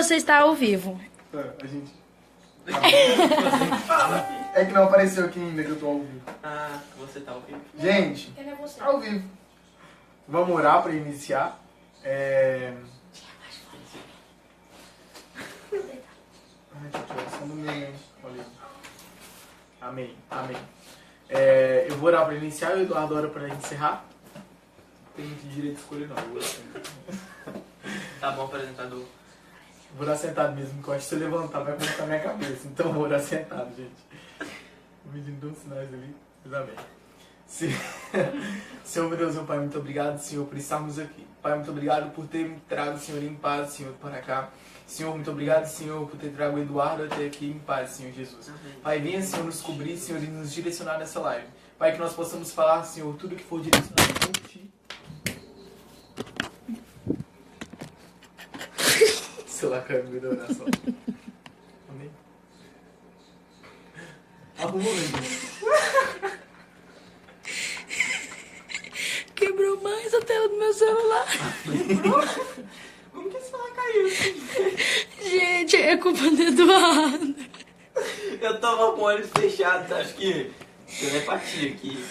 você está ao vivo. A gente... É que não apareceu aqui ainda que eu tô ao vivo. Ah, você tá ao vivo. Gente, ao vivo. Vamos orar para iniciar. Ai, gente, oração do meio, hein? Olha aí. Amém, amém. Eu vou orar para iniciar e o Eduardo ora para encerrar. Não tem muito direito de escolher, não. Eu vou orar. Tá bom, apresentador. Vou orar sentado mesmo, que eu acho que se eu levantar vai cortar minha cabeça. Então vou orar sentado, gente. O menino deu uns sinais ali. Mas amém. Senhor, meu Deus, meu Pai, muito obrigado, Senhor, por estarmos aqui. Pai, muito obrigado por ter me trago, Senhor, em paz, Senhor, para cá. Senhor, muito obrigado, Senhor, por ter trago o Eduardo até aqui em paz, Senhor Jesus. Pai, venha, Senhor, nos cobrir, Senhor, e nos direcionar nessa live. Pai, que nós possamos falar, Senhor, tudo que for direcionado por Ti. Sei lá, cara, me deu oração. Amém? Arrumou mesmo. Quebrou mais a tela do meu celular. Como que esse celular caiu? Gente, é culpa do Eduardo. Eu tava com olhos fechados, acho que telepatia aqui.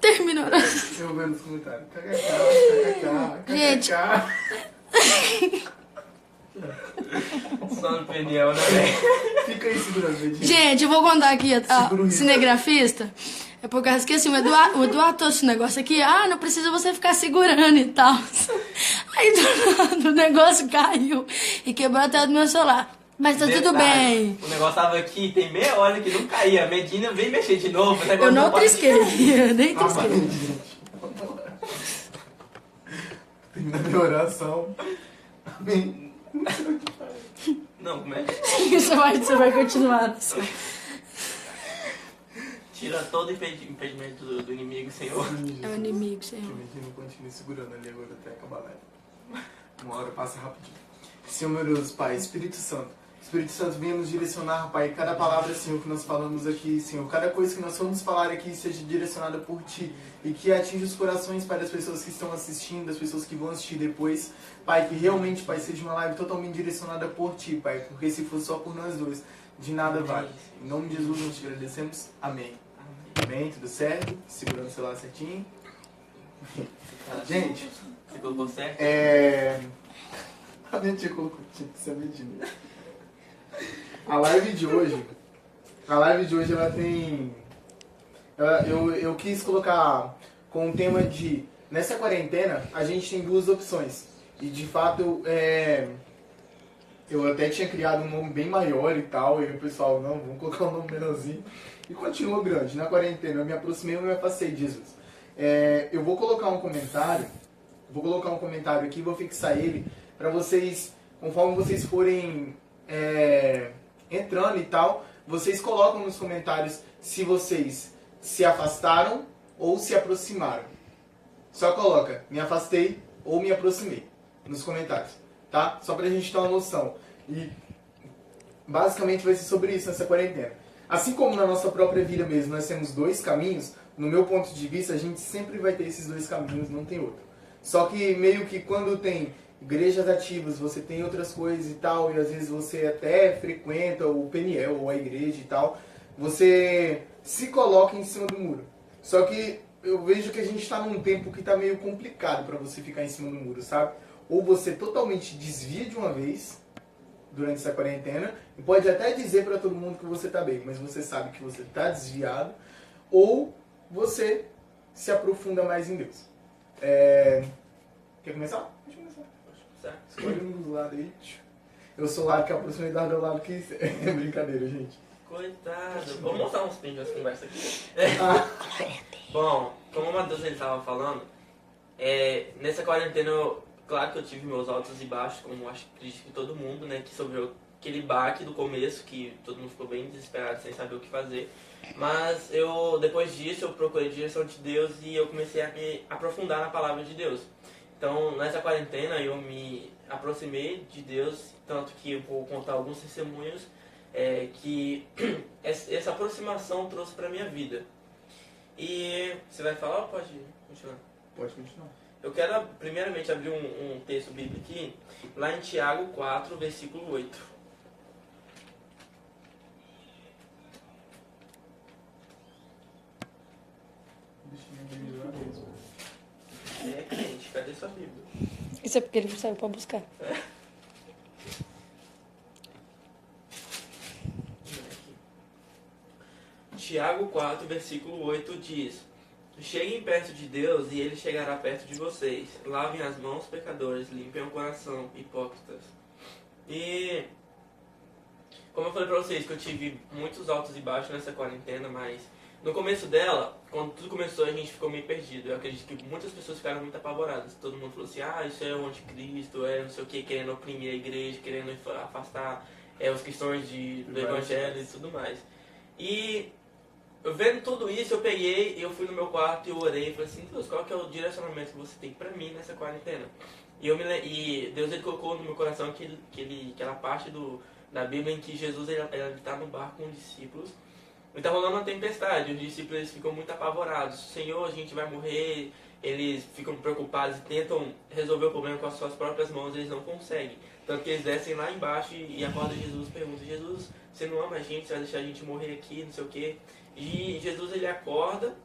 Terminou a oração. Eu vou ver nos comentários. KKK. Gente. Só no pneu, né, velho? Fica aí segurando, Edinho. Gente, eu vou contar aqui Segura o a risco. cinegrafista. É por causa que assim, o Eduardo trouxe um negócio aqui. Ah, não precisa você ficar segurando e tal. Aí do nada o negócio caiu e quebrou a tela do meu celular. Mas tá tudo Detalhe, bem. O negócio tava aqui, tem meia hora que não caía. A Medina veio mexer de novo. O negócio Eu não pode- trisquei, eu nem Ah, vai, trisquei. gente. Tem que dar minha oração. Amém. Não, como é? Você vai continuar assim. Tira todo o impedimento do inimigo, Senhor. É o inimigo, Que Senhor. o menino continue segurando ali agora até acabar a live. Uma hora passa rapidinho. Senhor, meu Deus, Pai, Espírito Santo. Espírito Santo, venha nos direcionar, Pai. Cada palavra, Senhor, que nós falamos aqui, Senhor. Cada coisa que nós formos falar aqui seja direcionada por Ti. E que atinja os corações, Pai, das pessoas que estão assistindo, das pessoas que vão assistir depois. Pai, que realmente, Pai, seja uma live totalmente direcionada por Ti, Pai. Porque se for só por nós dois, de nada vale. Em nome de Jesus, nós te agradecemos. Amém. Amém, tudo certo? Segurando o celular certinho. Gente, Você colocou certo? A gente colocou, tinha que ser medindo. A live de hoje, ela tem... Eu quis colocar com o tema de... Nessa quarentena, a gente tem duas opções. E de fato, eu até tinha criado um nome bem maior e tal. E o pessoal, não, vamos colocar um nome menorzinho. E continuou grande. Na quarentena, eu me aproximei e me afastei de Jesus. Eu vou colocar um comentário. Aqui, vou fixar ele para vocês, conforme vocês forem entrando e tal, vocês colocam nos comentários se vocês se afastaram ou se aproximaram. Só coloca, me afastei ou me aproximei nos comentários, tá? Só pra gente ter uma noção. E basicamente vai ser sobre isso nessa quarentena. Assim como na nossa própria vida mesmo, nós temos dois caminhos, no meu ponto de vista, a gente sempre vai ter esses dois caminhos, não tem outro. Só que meio que quando tem igrejas ativas, você tem outras coisas e tal, e às vezes você até frequenta o PNL ou a igreja e tal, você se coloca em cima do muro. Só que eu vejo que a gente está num tempo que está meio complicado para você ficar em cima do muro, sabe? Ou você totalmente desvia de uma vez durante essa quarentena e pode até dizer para todo mundo que você está bem, mas você sabe que você está desviado, ou você se aprofunda mais em Deus. Quer começar? Pode começar. Certo. Escolhe um dos lados aí. Eu sou o lado que a proximidade do lado que... É brincadeira, gente. Coitado. Vou mostrar uns pingos dessa conversa aqui. Ah, Bom, como o Matheus ele tava falando, nessa quarentena, claro que eu tive meus altos e baixos, como acho que acredito que todo mundo, né? Que sobre aquele baque do começo, que todo mundo ficou bem desesperado, sem saber o que fazer. Mas depois disso, eu procurei a direção de Deus e eu comecei a me aprofundar na palavra de Deus. Então, nessa quarentena, eu me aproximei de Deus, tanto que eu vou contar alguns testemunhos que essa aproximação trouxe para minha vida. E você vai falar ou pode continuar? pode continuar. Eu quero primeiramente abrir um texto bíblico aqui, lá em Tiago 4, versículo 8. É crente, cadê sua Bíblia? Isso é porque ele saiu pra buscar. Tiago 4, versículo 8 diz: Cheguem perto de Deus e Ele chegará perto de vocês. Lavem as mãos, pecadores, limpem o coração, hipócritas. E como eu falei pra vocês que eu tive muitos altos e baixos nessa quarentena, mas no começo dela, quando tudo começou, a gente ficou meio perdido. Eu acredito que muitas pessoas ficaram muito apavoradas. Todo mundo falou assim, isso é o anticristo, é não sei o que, querendo oprimir a igreja, querendo afastar os cristãos do evangelho e tudo mais. E eu vendo tudo isso, eu fui no meu quarto e eu orei e falei assim, Deus, qual que é o direcionamento que você tem pra mim nessa quarentena? E Deus ele colocou no meu coração aquela parte da Bíblia em que Jesus ele está no barco com os discípulos. E tá rolando uma tempestade, os discípulos eles ficam muito apavorados. Senhor, a gente vai morrer. Eles ficam preocupados e tentam resolver o problema com as suas próprias mãos, eles não conseguem. Tanto que eles descem lá embaixo e acordam Jesus e perguntam, Jesus, você não ama a gente, você vai deixar a gente morrer aqui, não sei o quê. E Jesus ele acorda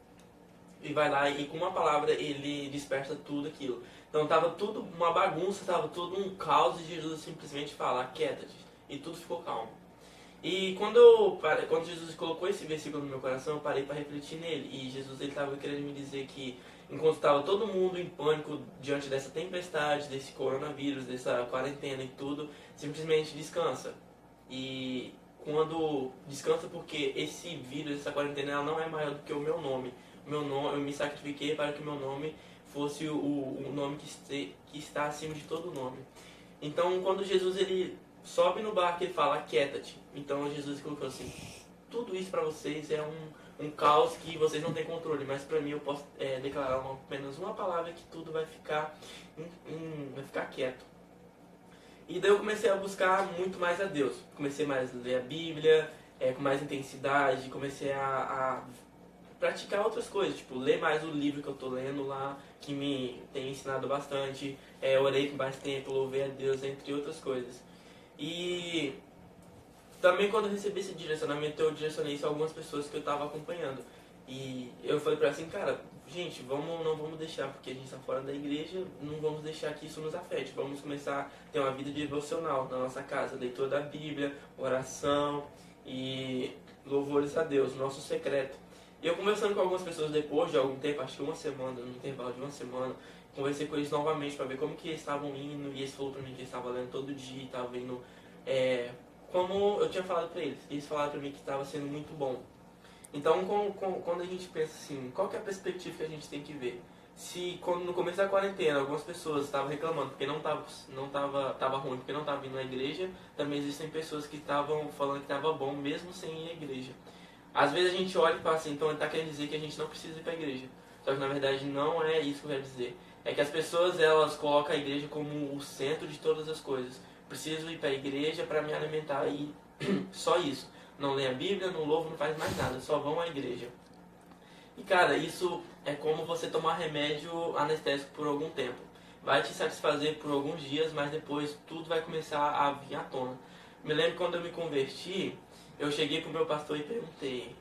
e vai lá e com uma palavra ele dispersa tudo aquilo. Então tava tudo uma bagunça, tava tudo um caos e Jesus simplesmente fala, aquieta-te. E tudo ficou calmo. E quando Jesus colocou esse versículo no meu coração, eu parei para refletir nele. E Jesus ele estava querendo me dizer que enquanto estava todo mundo em pânico diante dessa tempestade, desse coronavírus, dessa quarentena e tudo, simplesmente descansa. E quando descansa porque esse vírus, essa quarentena, ela não é maior do que o meu nome. Eu me sacrifiquei para que o meu nome fosse o nome que está acima de todo nome. Então, quando Jesus ele sobe no barco e ele fala, aquieta-te. Então, Jesus colocou assim, tudo isso para vocês é um caos que vocês não têm controle, mas para mim eu posso declarar apenas uma palavra que tudo vai ficar quieto. E daí eu comecei a buscar muito mais a Deus. Comecei mais a ler a Bíblia, com mais intensidade, comecei a praticar outras coisas, tipo, ler mais o livro que eu tô lendo lá, que me tem ensinado bastante, orei por mais tempo, louvei a Deus, entre outras coisas. E também quando eu recebi esse direcionamento, eu direcionei isso a algumas pessoas que eu estava acompanhando. E eu falei pra ela assim, cara, gente, não vamos deixar, porque a gente está fora da igreja, não vamos deixar que isso nos afete. Vamos começar a ter uma vida devocional na nossa casa, leitura da Bíblia, oração e louvores a Deus, nosso secreto. E eu conversando com algumas pessoas depois de algum tempo, acho que uma semana, no intervalo de uma semana, conversei com eles novamente para ver como que eles estavam indo, e eles falaram para mim que eles estavam lendo todo dia, estavam vendo como eu tinha falado para eles. Eles falaram para mim que estava sendo muito bom. Então, quando a gente pensa assim, qual que é a perspectiva que a gente tem que ver? Se quando no começo da quarentena algumas pessoas estavam reclamando porque tava ruim, porque não estava vindo à igreja, também existem pessoas que estavam falando que estava bom mesmo sem ir à igreja. Às vezes a gente olha e fala assim, então ele está querendo dizer que a gente não precisa ir para a igreja. Só que na verdade não é isso que eu quero dizer. É que as pessoas elas colocam a igreja como o centro de todas as coisas. Preciso ir para a igreja para me alimentar e só isso. Não lê a Bíblia, não louva, não faz mais nada, só vão à igreja. E cara, isso é como você tomar remédio anestésico por algum tempo. Vai te satisfazer por alguns dias, mas depois tudo vai começar a vir à tona. Me lembro quando eu me converti, eu cheguei pro meu pastor e perguntei,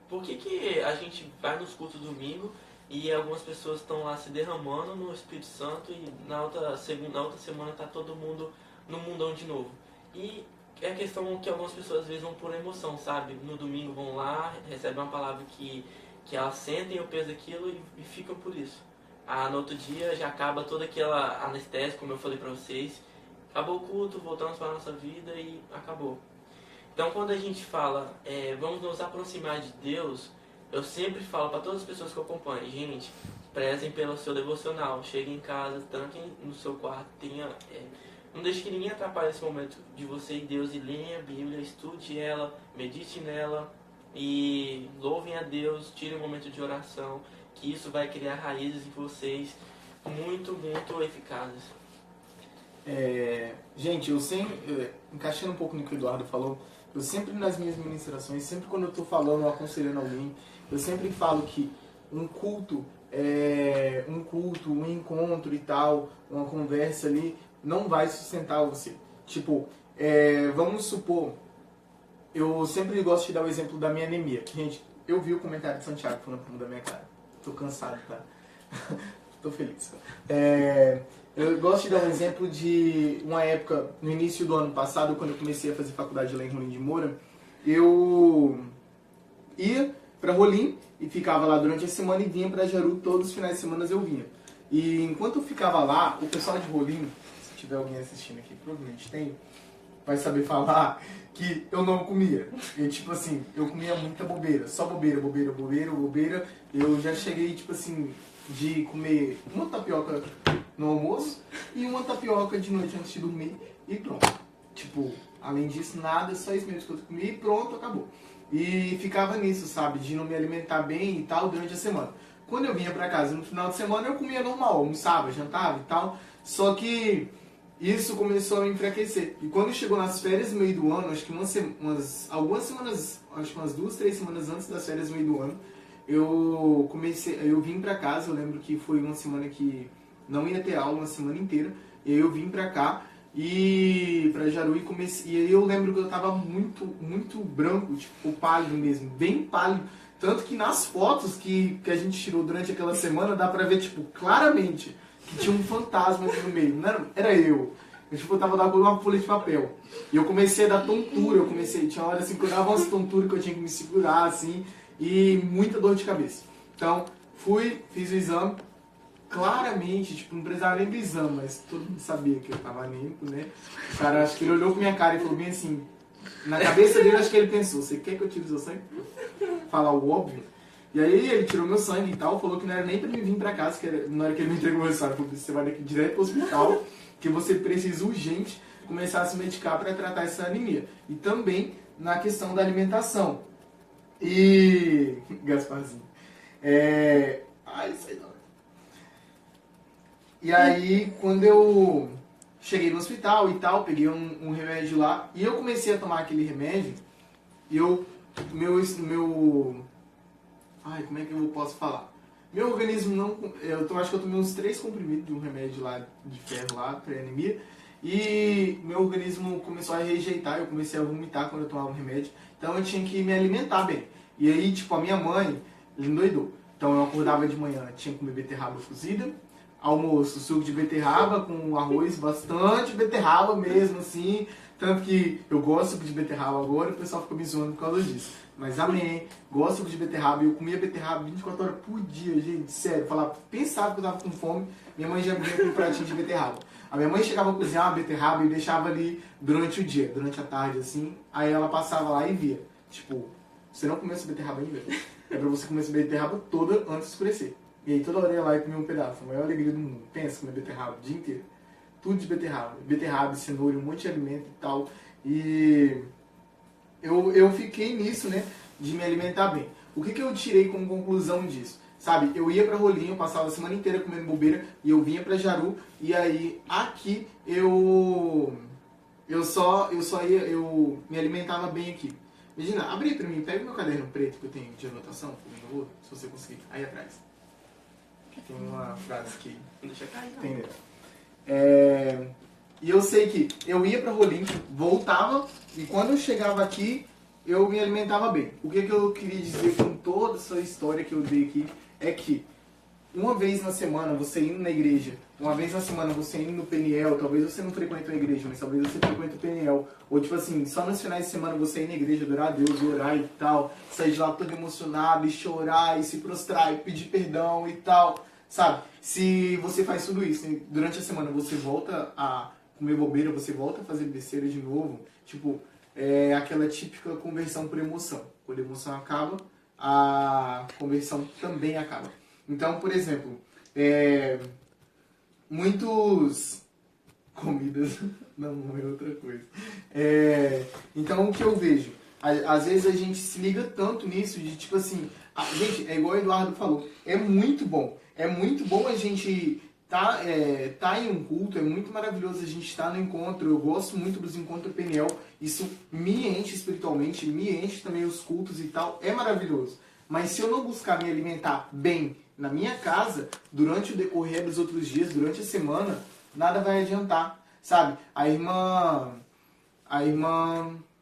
por que a gente vai nos cultos domingo e algumas pessoas estão lá se derramando no Espírito Santo e na outra semana tá todo mundo no mundão de novo. E é a questão que algumas pessoas às vezes vão por emoção, sabe? No domingo vão lá, recebem uma palavra que elas sentem o peso daquilo e ficam por isso. No outro dia já acaba toda aquela anestésia, como eu falei pra vocês. Acabou o culto, voltamos para a nossa vida e acabou. Então quando a gente fala, vamos nos aproximar de Deus, eu sempre falo para todas as pessoas que eu acompanho, gente, prezem pelo seu devocional, cheguem em casa, tranquem no seu quarto, não deixe que ninguém atrapalhe esse momento de você e Deus, e leiam a Bíblia, estude ela, medite nela e louvem a Deus, tirem um momento de oração, que isso vai criar raízes em vocês muito, muito eficazes. Gente, eu sempre, encaixando um pouco no que o Eduardo falou, eu sempre nas minhas ministrações, sempre quando eu estou falando ou aconselhando alguém, eu sempre falo que um culto um culto, um encontro e tal, uma conversa ali, não vai sustentar você. Tipo, vamos supor, eu sempre gosto de dar o exemplo da minha anemia. Gente, eu vi o comentário de Santiago falando da minha cara. Tô cansado, tá? Tô feliz. Eu gosto de dar um exemplo de uma época, no início do ano passado, quando eu comecei a fazer faculdade lá em Rolim de Moura, eu ia pra Rolim e ficava lá durante a semana e vinha pra Jaru, todos os finais de semana eu vinha. E enquanto eu ficava lá, o pessoal de Rolim, se tiver alguém assistindo aqui, provavelmente tem, vai saber falar que eu não comia. Eu, tipo assim, eu comia muita bobeira, só bobeira, bobeira, bobeira, bobeira. Eu já cheguei, tipo assim, de comer uma tapioca no almoço e uma tapioca de noite antes de dormir e pronto. Tipo, além disso, nada, só isso mesmo que eu comi e pronto, acabou. E ficava nisso, sabe, de não me alimentar bem e tal durante a semana. Quando eu vinha pra casa no final de semana, eu comia normal, almoçava, jantava e tal, só que isso começou a me enfraquecer. E quando chegou nas férias no meio do ano, acho que algumas semanas, acho que umas 2, 3 semanas antes das férias no meio do ano, eu vim pra casa, eu lembro que foi uma semana que não ia ter aula, uma semana inteira, e aí eu vim pra cá, e pra Jaru e aí eu lembro que eu tava muito, muito branco, tipo pálido mesmo, bem pálido. Tanto que nas fotos que a gente tirou durante aquela semana, dá pra ver, tipo, claramente que tinha um fantasma aqui no meio. Não era eu. Eu tava dando uma folha de papel. E eu comecei a dar tontura, tinha hora assim que eu dava umas tonturas que eu tinha que me segurar, assim, e muita dor de cabeça. Então, fiz o exame, claramente, tipo, não precisava nem do exame, mas todo mundo sabia que eu tava anêmico, né? O cara, acho que ele olhou pra minha cara e falou bem assim, na cabeça dele, acho que ele pensou, você quer que eu tire o seu sangue? Falar o óbvio. E aí ele tirou meu sangue e tal, falou que não era nem pra mim vir pra casa, na hora que ele me entregou o resultado, falou que você vai daqui direto pro hospital, que você precisa urgente começar a se medicar para tratar essa anemia. E também na questão da alimentação. E... Gasparzinho. Ai, sei não. E aí, quando eu cheguei no hospital e tal, peguei um remédio lá, e eu comecei a tomar aquele remédio, e ai, como é que eu posso falar? Meu organismo não... acho que eu tomei uns 3 comprimidos de um remédio lá de ferro lá, pra anemia, e meu organismo começou a rejeitar, eu comecei a vomitar quando eu tomava o remédio, então eu tinha que me alimentar bem. E aí, tipo, a minha mãe endoidou. Então eu acordava de manhã, tinha que comer beterraba cozida, almoço, suco de beterraba com arroz, bastante beterraba mesmo, assim, tanto que eu gosto de beterraba agora, o pessoal fica me zoando por causa disso. Mas amém, gosto de beterraba, eu comia beterraba 24 horas por dia, gente, sério, pensava que eu tava com fome, minha mãe já vinha com um pratinho de beterraba. A minha mãe chegava a cozinhar uma beterraba e deixava ali durante o dia, durante a tarde, assim, aí ela passava lá e via, tipo, você não comeu essa beterraba ainda? É pra você comer essa beterraba toda antes de escurecer. E aí toda hora eu ia lá e comia um pedaço, a maior alegria do mundo. Pensa, comer beterraba o dia inteiro. Tudo de beterraba. Beterraba, cenoura, um monte de alimento e tal. E eu fiquei nisso, né, de me alimentar bem. O que eu tirei como conclusão disso? Sabe, eu ia pra Rolim, eu passava a semana inteira comendo bobeira, e eu vinha pra Jaru, e aí aqui eu me alimentava bem aqui. Imagina, abre aí pra mim, pega o meu caderno preto que eu tenho de anotação, por favor, se você conseguir, aí atrás. Tem uma frase que deixa cair, entendeu? E eu sei que eu ia pra Rolim, voltava, e quando eu chegava aqui, eu me alimentava bem. O que eu queria dizer com toda essa história que eu dei aqui, é que uma vez na semana você indo na igreja, uma vez na semana você indo no PNL, talvez você não frequente a igreja, mas talvez você frequente o PNL, ou tipo assim, só nos finais de semana você ir na igreja, adorar a Deus, orar e tal, sair de lá todo emocionado e chorar e se prostrar e pedir perdão e tal, sabe? Se você faz tudo isso, durante a semana você volta a comer bobeira, você volta a fazer besteira de novo, tipo, é aquela típica conversão por emoção. Quando a emoção acaba, a conversão também acaba. Então, por exemplo, muitos... Comidas, não é outra coisa. Então, o que eu vejo? Às vezes a gente se liga tanto nisso, de tipo assim... gente, é igual o Eduardo falou, é muito bom. É muito bom a gente tá em um culto, é muito maravilhoso a gente estar no encontro. Eu gosto muito dos encontros PNL. Isso me enche espiritualmente, me enche também os cultos e tal. É maravilhoso. Mas se eu não buscar me alimentar bem, na minha casa, durante o decorrer dos outros dias, durante a semana, nada vai adiantar, sabe? A irmã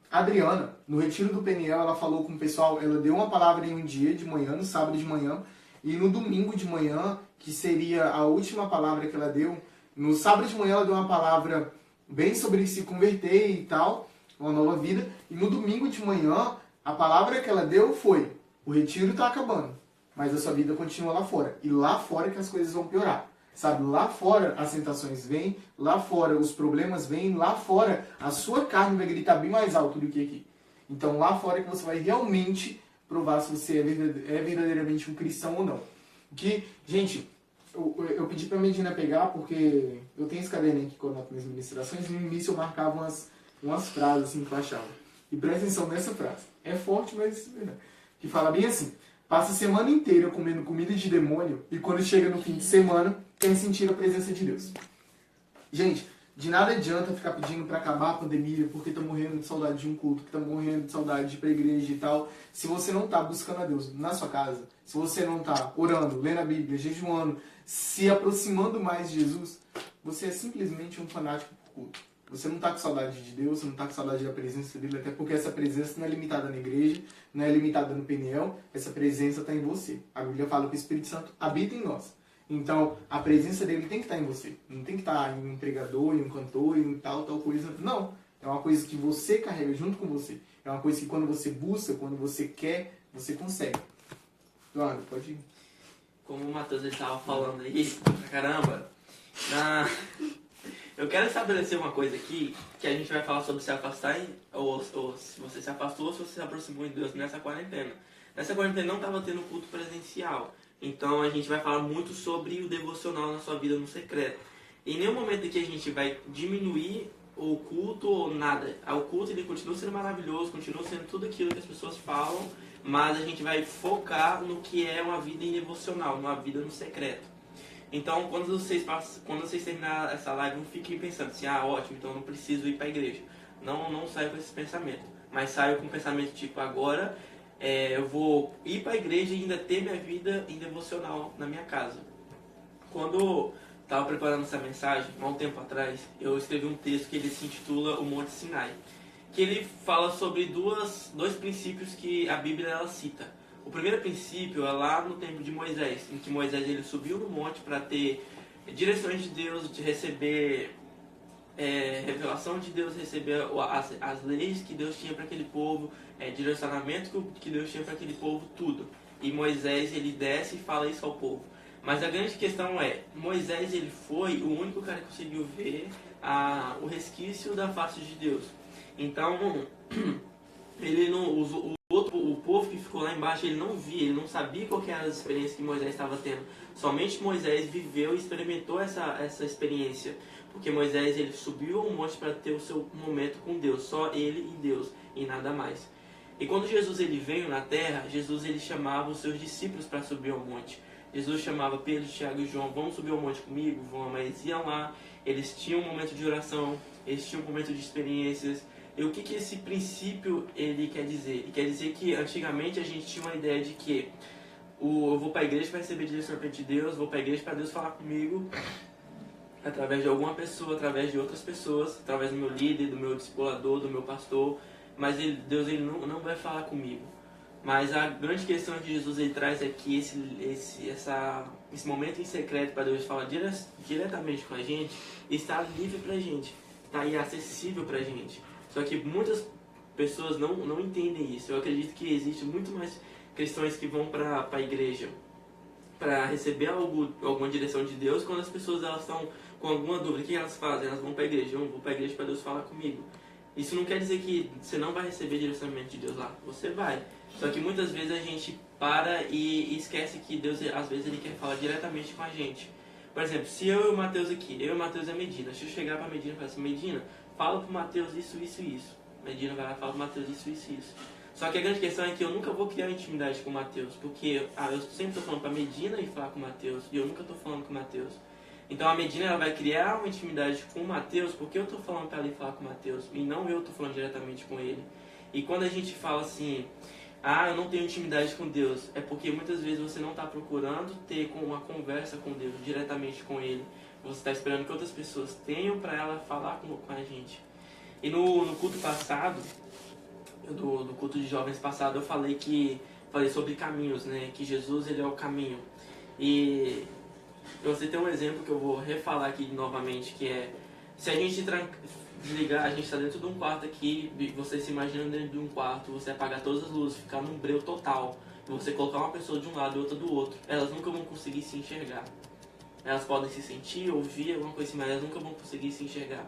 Adriana, no retiro do Peniel, ela falou com o pessoal, ela deu uma palavra em um dia de manhã, no sábado de manhã, e no domingo de manhã, que seria a última palavra que ela deu, no sábado de manhã ela deu uma palavra bem sobre se converter e tal, uma nova vida, e no domingo de manhã, a palavra que ela deu foi: o retiro está acabando, mas a sua vida continua lá fora, e lá fora que as coisas vão piorar. Sabe, lá fora as tentações vêm, lá fora os problemas vêm, lá fora a sua carne vai gritar bem mais alto do que aqui. Então lá fora é que você vai realmente provar se você é verdadeiramente um cristão ou não. Que, gente, eu pedi pra Medina pegar porque eu tenho esse caderninho aqui que eu anoto minhas ministrações, e no início eu marcava umas frases assim que eu achava. E presta atenção nessa frase. É forte, mas que fala bem assim: passa a semana inteira comendo comida de demônio e quando chega no fim de semana quer sentir a presença de Deus. Gente, de nada adianta ficar pedindo para acabar a pandemia porque tá morrendo de saudade de um culto, que tá morrendo de saudade de ir pra igreja e tal, se você não tá buscando a Deus na sua casa, se você não tá orando, lendo a Bíblia, jejuando, se aproximando mais de Jesus, você é simplesmente um fanático por culto. Você não tá com saudade de Deus, você não tá com saudade da presença dele, até porque essa presença não é limitada na igreja, não é limitada no Peniel, essa presença está em você. A Bíblia fala que o Espírito Santo habita em nós. Então, a presença dele tem que estar em você. Não tem que estar em um pregador, em um cantor, em tal coisa. Não. É uma coisa que você carrega junto com você. É uma coisa que quando você busca, quando você quer, você consegue. Eduardo, pode ir. Como o Matheus estava falando aí, pra caramba, eu quero estabelecer uma coisa aqui, que a gente vai falar sobre se afastar, ou se você se afastou ou se você se aproximou de Deus nessa quarentena. Nessa quarentena não estava tendo culto presencial. Então a gente vai falar muito sobre o devocional na sua vida no secreto. Em nenhum momento que a gente vai diminuir o culto ou nada. O culto ele continua sendo maravilhoso, continua sendo tudo aquilo que as pessoas falam, mas a gente vai focar no que é uma vida devocional, uma vida no secreto. Então quando vocês terminarem essa live, não fiquem pensando assim: ótimo, então eu não preciso ir para a igreja. Não saia com esse pensamento, mas saia com o pensamento tipo: agora eu vou ir para a igreja e ainda ter minha vida em devocional na minha casa. Quando estava preparando essa mensagem, há um tempo atrás, eu escrevi um texto que ele se intitula O Monte Sinai, que ele fala sobre dois princípios que a Bíblia ela cita. O primeiro princípio é lá no tempo de Moisés, em que Moisés ele subiu no monte para ter direções de Deus, de receber revelação de Deus, receber as leis que Deus tinha para aquele povo, direcionamento que Deus tinha para aquele povo, tudo. E Moisés ele desce e fala isso ao povo. Mas a grande questão é, Moisés ele foi o único cara que conseguiu ver o resquício da face de Deus. Então, ele não usou, o povo que ficou lá embaixo, ele não via, ele não sabia qual que eram as experiências que Moisés estava tendo. Somente Moisés viveu e experimentou essa experiência. Porque Moisés ele subiu ao monte para ter o seu momento com Deus, só ele e Deus, e nada mais. E quando Jesus ele veio na terra, Jesus ele chamava os seus discípulos para subir ao monte. Jesus chamava Pedro, Tiago e João: vamos subir ao monte comigo? Vão, mas iam lá, eles tinham um momento de oração, eles tinham um momento de experiências. E o que esse princípio ele quer dizer? Ele quer dizer que antigamente a gente tinha uma ideia de que eu vou para a igreja para receber direcionamento de Deus, vou para a igreja para Deus falar comigo, através de alguma pessoa, através de outras pessoas, através do meu líder, do meu discipulador, do meu pastor, mas Deus ele não vai falar comigo. Mas a grande questão que Jesus ele traz é que esse momento em secreto para Deus falar diretamente com a gente está livre para a gente, está aí acessível para a gente. Só que muitas pessoas não entendem isso. Eu acredito que existe muito mais cristãos que vão para a igreja para receber alguma direção de Deus, quando as pessoas elas estão com alguma dúvida. O que elas fazem? Elas vão para a igreja. Eu vou para a igreja para Deus falar comigo. Isso não quer dizer que você não vai receber direcionamento de Deus lá. Você vai. Só que muitas vezes a gente para e esquece que Deus, às vezes, ele quer falar diretamente com a gente. Por exemplo, se eu e o Matheus aqui, eu e o Matheus e a Medina, se eu chegar para a Medina e falar assim: Medina, fala pro Matheus isso, isso e isso. Medina vai lá e fala pro Matheus isso, isso e isso. Só que a grande questão é que eu nunca vou criar intimidade com o Matheus, porque eu sempre estou falando para a Medina e falar com o Matheus, e eu nunca estou falando com o Matheus. Então a Medina ela vai criar uma intimidade com o Matheus porque eu estou falando para ela ir falar com o Matheus, e não eu estou falando diretamente com ele. E quando a gente fala assim, eu não tenho intimidade com Deus. É porque muitas vezes você não está procurando ter uma conversa com Deus, diretamente com Ele. Você está esperando que outras pessoas tenham para ela falar com a gente. E no culto passado, do culto de jovens passado, eu falei sobre caminhos, né? Que Jesus, ele é o caminho. E você tem um exemplo que eu vou refalar aqui novamente, que é, se a gente desligar, a gente está dentro de um quarto aqui, você se imagina dentro de um quarto, você apagar todas as luzes, ficar num breu total, e você colocar uma pessoa de um lado e outra do outro, elas nunca vão conseguir se enxergar. Elas podem se sentir, ouvir, alguma coisa assim, mas elas nunca vão conseguir se enxergar.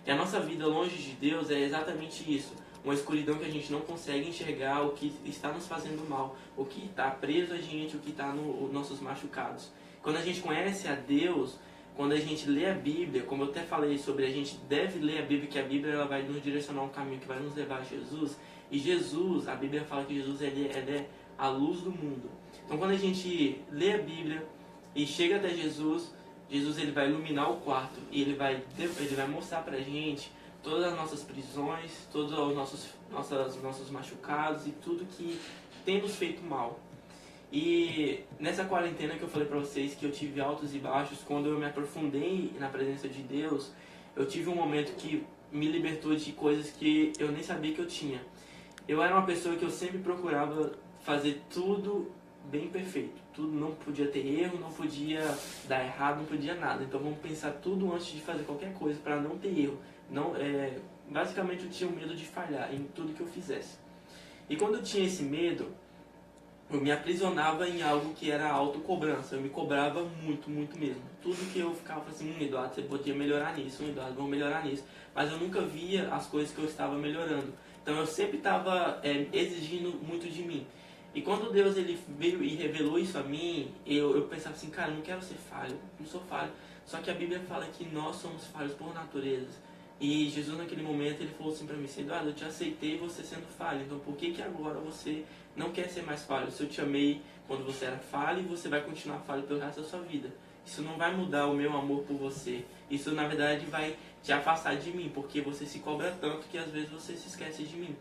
E a nossa vida longe de Deus é exatamente isso. Uma escuridão que a gente não consegue enxergar o que está nos fazendo mal, o que está preso a gente, o que está nos nossos machucados. Quando a gente conhece a Deus, quando a gente lê a Bíblia, como eu até falei sobre, a gente deve ler a Bíblia, que a Bíblia ela vai nos direcionar um caminho que vai nos levar a Jesus. E Jesus, a Bíblia fala que Jesus ele é a luz do mundo. Então quando a gente lê a Bíblia e chega até Jesus, Jesus ele vai iluminar o quarto e ele vai mostrar pra gente todas as nossas prisões, todos os nossos machucados e tudo que tem nos feito mal. E nessa quarentena que eu falei pra vocês que eu tive altos e baixos, quando eu me aprofundei na presença de Deus, eu tive um momento que me libertou de coisas que eu nem sabia que eu tinha. Eu era uma pessoa que eu sempre procurava fazer tudo bem perfeito. Tudo não podia ter erro, não podia dar errado, não podia nada. Então vamos pensar tudo antes de fazer qualquer coisa para não ter erro. Basicamente eu tinha medo de falhar em tudo que eu fizesse. E quando eu tinha esse medo, eu me aprisionava em algo que era autocobrança. Eu me cobrava muito, muito mesmo. Tudo que eu ficava assim, Eduardo, você podia melhorar nisso, Eduardo, vamos melhorar nisso. Mas eu nunca via as coisas que eu estava melhorando. Então eu sempre estava exigindo muito de mim. E quando Deus ele veio e revelou isso a mim, eu pensava assim, cara, eu não quero ser falho, não sou falho. Só que a Bíblia fala que nós somos falhos por natureza. E Jesus naquele momento ele falou assim pra mim, Eduardo, eu te aceitei você sendo falho, então por que agora você não quer ser mais falho? Se eu te amei quando você era falho, você vai continuar falho pelo resto da sua vida. Isso não vai mudar o meu amor por você. Isso na verdade vai te afastar de mim, porque você se cobra tanto que às vezes você se esquece de mim.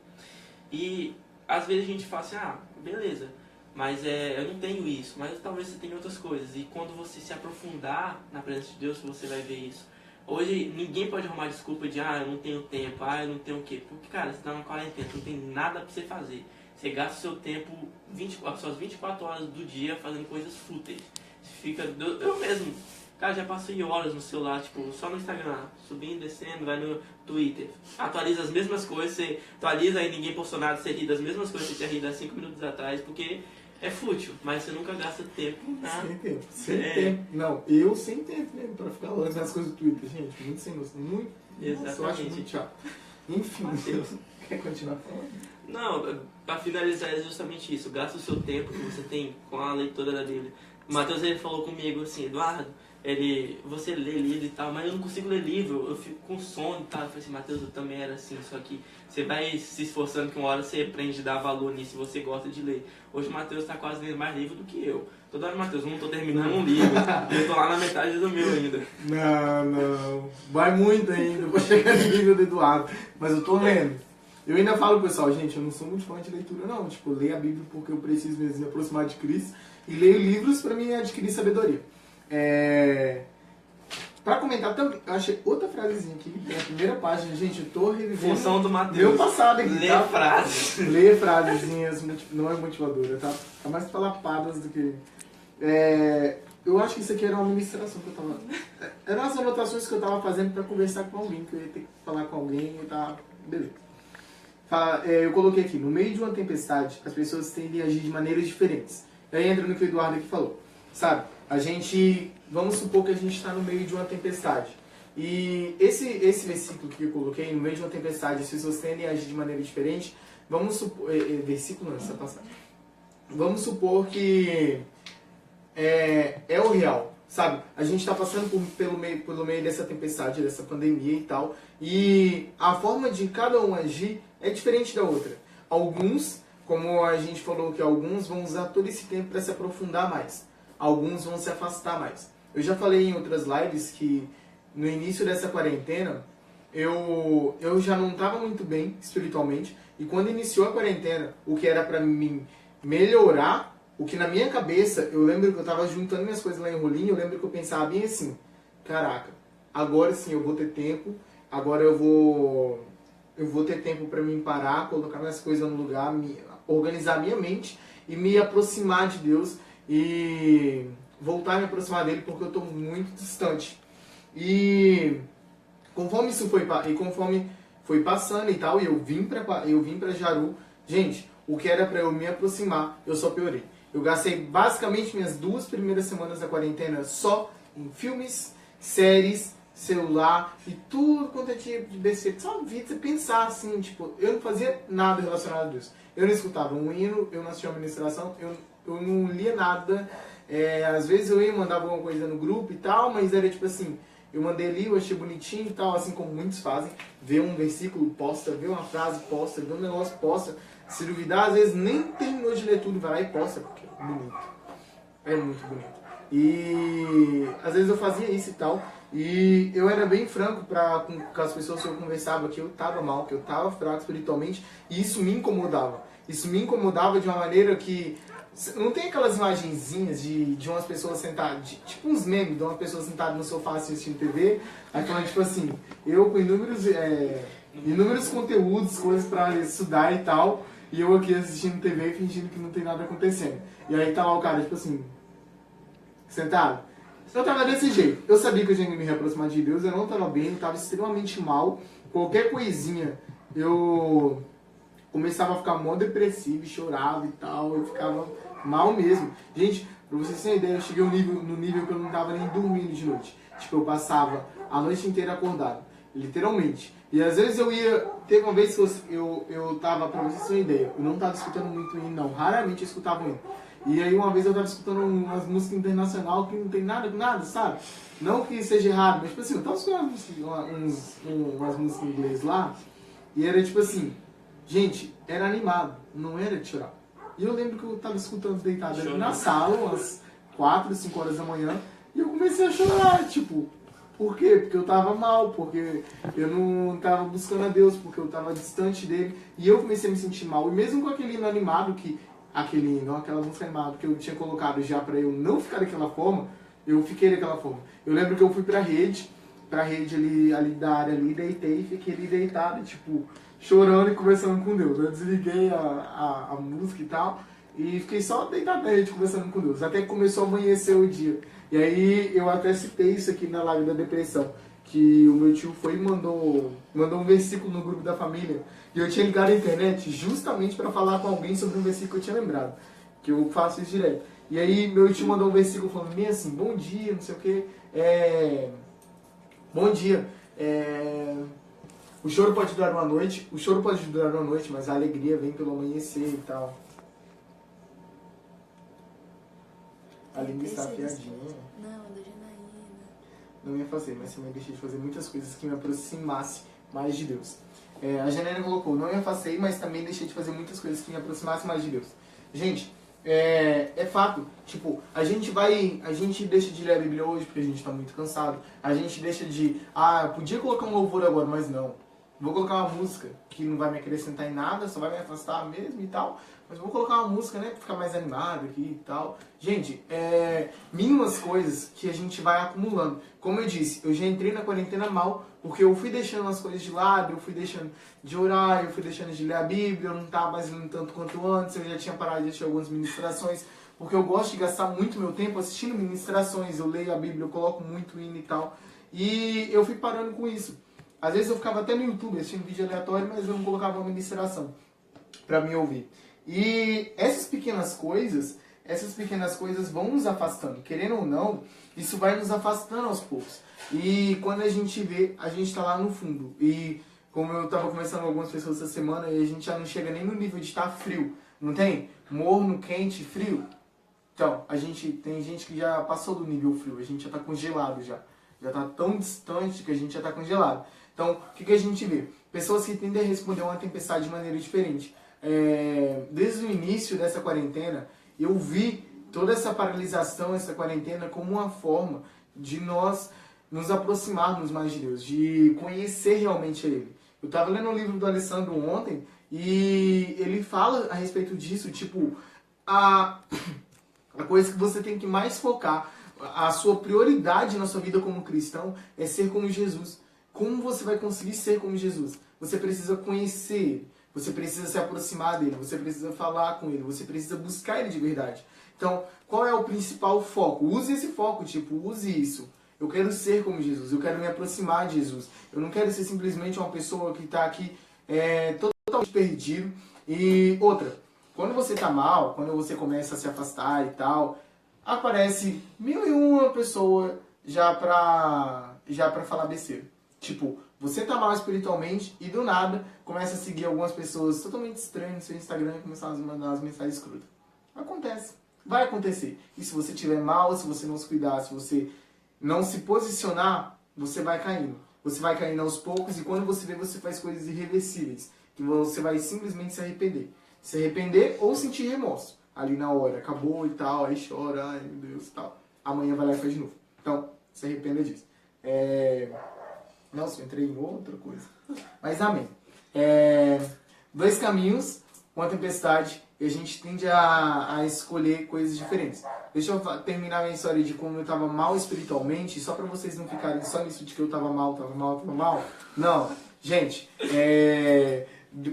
E às vezes a gente fala assim, beleza, mas eu não tenho isso, mas talvez você tenha outras coisas. E quando você se aprofundar na presença de Deus, você vai ver isso. Hoje ninguém pode arrumar desculpa de, eu não tenho tempo, eu não tenho o quê? Porque, cara, você está na quarentena, não tem nada pra você fazer. Você gasta o seu tempo, suas 24 horas do dia fazendo coisas fúteis. Você fica, eu mesmo, cara, já passei horas no celular, tipo, só no Instagram, subindo, descendo, vai no Twitter, atualiza as mesmas coisas, você atualiza aí, ninguém postou nada, você ri das mesmas coisas que você tinha rido há 5 minutos atrás, porque é fútil, mas você nunca gasta tempo. Sem tempo, sem tempo. Não, eu sem tempo mesmo, pra ficar olhando as coisas do Twitter, gente, muito sem noção, muito. Exatamente. Nossa, eu acho muito chato. Enfim, Deus, quer continuar falando? Não, pra finalizar é justamente isso, gasta o seu tempo que você tem com a leitura da Bíblia. O Matheus ele falou comigo assim, Eduardo, você lê livro e tal, mas eu não consigo ler livro, eu fico com sono e tal. Eu falei assim, Matheus, eu também era assim, só que você vai se esforçando que uma hora você aprende a dar valor nisso e você gosta de ler. Hoje o Matheus tá quase lendo mais livro do que eu. Toda hora, Matheus, eu não tô terminando um livro, eu tô lá na metade do meu ainda. Não, vai muito ainda, vou chegar no nível do Eduardo, mas eu tô lendo. Eu ainda falo pro pessoal, gente, eu não sou muito fã de leitura não, tipo, eu leio a Bíblia porque eu preciso mesmo me aproximar de Cristo e leio livros pra mim adquirir sabedoria. Pra comentar também, eu achei outra frasezinha aqui, tem a primeira página, gente, eu tô revivendo Função do Matheus. meu passado aqui, Lê tá? frases. Lê frasezinhas, não é motivadora, tá? É mais falapadas do que... eu acho que isso aqui era uma ministração que eu tava... Eram as anotações que eu tava fazendo pra conversar com alguém, que eu ia ter que falar com alguém e tá... Beleza. Eu coloquei aqui, no meio de uma tempestade, as pessoas tendem a agir de maneiras diferentes. Aí entra no que o Eduardo aqui falou, sabe? Vamos supor que a gente está no meio de uma tempestade. E esse versículo que eu coloquei, no meio de uma tempestade, as pessoas tendem a agir de maneira diferente. Vamos supor, versículo não, essa passagem. Vamos supor que é o real, sabe? A gente está passando pelo meio dessa tempestade, dessa pandemia e tal. E a forma de cada um agir é diferente da outra. Alguns, como a gente falou que alguns vão usar todo esse tempo para se aprofundar mais. Alguns vão se afastar mais. Eu já falei em outras lives que no início dessa quarentena, eu já não estava muito bem espiritualmente. E quando iniciou a quarentena, o que era para mim melhorar, o que na minha cabeça, eu lembro que eu estava juntando minhas coisas lá em Rolim, eu lembro que eu pensava bem assim, caraca, agora sim eu vou ter tempo, agora eu vou ter tempo para mim parar, colocar minhas coisas no lugar, organizar minha mente e me aproximar de Deus e voltar a me aproximar dele, porque eu estou muito distante. E conforme isso conforme foi passando e tal, e eu vim para Jaru, gente, o que era para eu me aproximar, eu só piorei. Eu gastei basicamente minhas 2 primeiras semanas da quarentena só em filmes, séries, celular e tudo quanto é tipo de besteira. Só vida, você pensar assim, tipo, eu não fazia nada relacionado a Deus. Eu não escutava um hino, eu não assistia uma ministração, eu não lia nada. Às vezes eu ia mandar alguma coisa no grupo e tal, mas era tipo assim, eu mandei ali, eu achei bonitinho e tal, assim como muitos fazem. Vê um versículo, posta, vê uma frase, posta, vê um negócio, posta. Se duvidar, às vezes nem tem nojo de ler tudo, vai lá e posta, porque é bonito. É muito bonito. E às vezes eu fazia isso e tal, e eu era bem franco com as pessoas que eu conversava, que eu tava mal, que eu tava fraco espiritualmente, e isso me incomodava. Isso me incomodava de uma maneira que... Não tem aquelas imagenzinhas de umas pessoas sentadas, tipo uns memes de uma pessoa sentada no sofá assistindo TV, aí falando tipo assim, eu com inúmeros conteúdos, coisas pra estudar e tal, e eu aqui assistindo TV fingindo que não tem nada acontecendo. E aí tá lá o cara, tipo assim, sentado. Eu tava desse jeito. Eu sabia que eu tinha que me reaproximar de Deus, eu não tava bem, eu tava extremamente mal. Qualquer coisinha, eu começava a ficar mó depressivo, chorava e tal, eu ficava mal mesmo. Gente, pra vocês terem ideia, eu cheguei no nível que eu não tava nem dormindo de noite. Tipo, eu passava a noite inteira acordado, literalmente. E às vezes eu ia... Teve uma vez que eu tava, pra vocês terem ideia, eu não tava escutando muito hino, não. Raramente eu escutava hino. E aí uma vez eu tava escutando umas músicas internacionais que não tem nada com nada, sabe? Não que seja errado, mas tipo assim, eu tava escutando umas músicas em inglês lá, e era tipo assim, gente, era animado, não era de chorar. E eu lembro que eu tava escutando deitado ali na sala, umas 4, 5 horas da manhã, e eu comecei a chorar, tipo... Por quê? Porque eu tava mal, porque eu não tava buscando a Deus, porque eu tava distante dele. E eu comecei a me sentir mal. E mesmo com aquele hino animado, aquela música animada que eu tinha colocado já pra eu não ficar daquela forma, eu fiquei daquela forma. Eu lembro que eu fui pra rede ali da área ali, deitei e fiquei ali deitado, tipo, chorando e conversando com Deus. Eu desliguei a música e tal, e fiquei só deitado na rede conversando com Deus. Até que começou a amanhecer o dia. E aí eu até citei isso aqui na live da depressão, que o meu tio foi e mandou um versículo no grupo da família, e eu tinha ligado a internet justamente para falar com alguém sobre um versículo que eu tinha lembrado, que eu faço isso direto. E aí meu tio mandou um versículo falando bem assim, bom dia, não sei o que, bom dia, o choro pode durar uma noite, mas a alegria vem pelo amanhecer e tal. A língua está afiadinha. Não, da Janaína. Não me afastei, mas também deixei de fazer muitas coisas que me aproximasse mais de Deus. A Janaína colocou, não me afastei, mas também deixei de fazer muitas coisas que me aproximassem mais de Deus. Gente, é fato. Tipo, a gente deixa de ler a Bíblia hoje porque a gente está muito cansado. A gente deixa de, eu podia colocar um louvor agora, mas não. Vou colocar uma música que não vai me acrescentar em nada, só vai me afastar mesmo e tal. Mas vou colocar uma música, né, pra ficar mais animado aqui e tal. Gente, mínimas coisas que a gente vai acumulando. Como eu disse, eu já entrei na quarentena mal, porque eu fui deixando as coisas de lado, eu fui deixando de orar, eu fui deixando de ler a Bíblia, eu não estava mais lendo tanto quanto antes, eu já tinha parado de assistir algumas ministrações, porque eu gosto de gastar muito meu tempo assistindo ministrações, eu leio a Bíblia, eu coloco muito hino e tal. E eu fui parando com isso. Às vezes eu ficava até no YouTube assistindo vídeo aleatório, mas eu não colocava uma ministração para me ouvir. E essas pequenas coisas vão nos afastando. Querendo ou não, isso vai nos afastando aos poucos. E quando a gente vê, a gente está lá no fundo. E como eu estava conversando com algumas pessoas essa semana, e a gente já não chega nem no nível de estar frio. Não tem? Morno, quente, frio. Então, tem gente que já passou do nível frio. A gente já está congelado já. Já está tão distante que a gente já está congelado. Então, o que a gente vê? Pessoas que tendem a responder uma tempestade de maneira diferente. Desde o início dessa quarentena, eu vi toda essa paralisação, essa quarentena, como uma forma de nós nos aproximarmos mais de Deus, de conhecer realmente Ele. Eu estava lendo um livro do Alessandro ontem e ele fala a respeito disso, tipo, a coisa que você tem que mais focar, a sua prioridade na sua vida como cristão é ser como Jesus. Como você vai conseguir ser como Jesus? Você precisa conhecer Ele, você precisa se aproximar dele, você precisa falar com Ele, você precisa buscar Ele de verdade. Então, qual é o principal foco? Use esse foco, tipo, use isso. Eu quero ser como Jesus, eu quero me aproximar de Jesus. Eu não quero ser simplesmente uma pessoa que está aqui totalmente perdido. E outra, quando você está mal, quando você começa a se afastar e tal, aparece 1001 pessoa já pra falar besteira. Tipo, você tá mal espiritualmente e do nada começa a seguir algumas pessoas totalmente estranhas no seu Instagram e começar a mandar as mensagens escrotas. Acontece. Vai acontecer. E se você estiver mal, se você não se cuidar, se você não se posicionar, você vai caindo. Você vai caindo aos poucos e quando você vê, você faz coisas irreversíveis. Que você vai simplesmente se arrepender. Se arrepender ou sentir remorso. Ali na hora, acabou e tal, aí chora, ai meu Deus e tal. Amanhã vai lá e faz de novo. Então, se arrependa disso. Nossa, eu entrei em outra coisa. Mas amém. 2 caminhos, uma tempestade, e a gente tende a escolher coisas diferentes. Deixa eu terminar minha história de como eu estava mal espiritualmente, só para vocês não ficarem só nisso de que eu estava mal. Não, gente,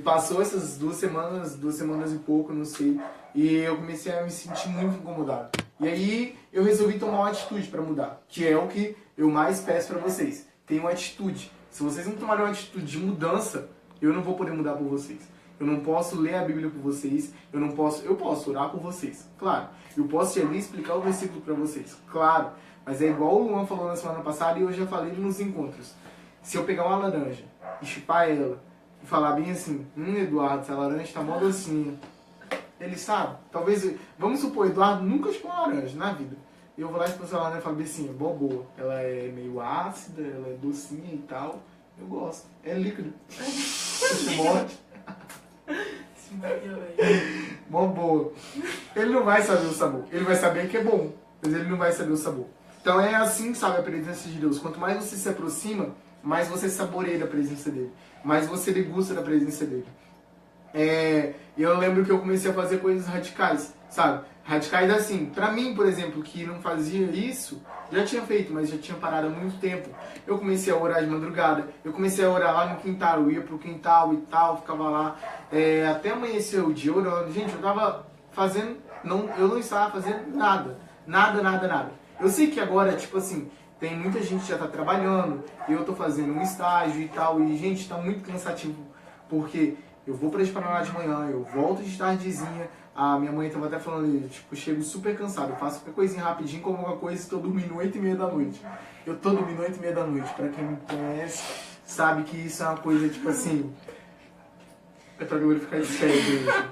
passou essas 2 semanas e pouco, não sei, e eu comecei a me sentir muito incomodado. E aí eu resolvi tomar uma atitude para mudar, que é o que eu mais peço para vocês. Tenham uma atitude. Se vocês não tomarem uma atitude de mudança, eu não vou poder mudar por vocês. Eu não posso ler a Bíblia por vocês. Eu posso orar por vocês, claro. Eu posso ir ali explicar o versículo para vocês, claro. Mas é igual o Luan falou na semana passada e eu já falei nos encontros. Se eu pegar uma laranja e chupar ela e falar bem assim, Eduardo, essa laranja tá mó docinha. Ele sabe. Talvez, vamos supor, Eduardo nunca chupou uma laranja na vida. Eu vou lá e expor essa laranja e falo bem assim, boa. Ela é meio ácida, ela é docinha e tal. Eu gosto. É líquido. Você morre. Mó boa. Ele não vai saber o sabor. Ele vai saber que é bom, mas ele não vai saber o sabor. Então é assim, sabe, a presença de Deus. Quanto mais você se aproxima, mais você saboreia da presença dele. Mais você degusta da presença dele. Eu lembro que eu comecei a fazer coisas radicais, sabe? Radicais assim, pra mim, por exemplo, que não fazia isso, já tinha feito, mas já tinha parado há muito tempo. Eu comecei a orar de madrugada, eu comecei a orar lá no quintal, eu ia pro quintal e tal, ficava lá, até amanhecer o dia orando. Gente, eu tava fazendo, eu não estava fazendo nada. Eu sei que agora, tipo assim, tem muita gente que já tá trabalhando, eu tô fazendo um estágio e tal, e gente, tá muito cansativo, porque eu vou pra Paraná de manhã, eu volto de tardezinha. A minha mãe tava até falando, tipo, eu chego super cansado, eu faço qualquer coisinha rapidinho, como uma coisa e tô dormindo 8h30 da noite. Eu tô dormindo 8h30 da noite, pra quem me conhece, sabe que isso é uma coisa, tipo assim, é pra glorificar esse pé igreja.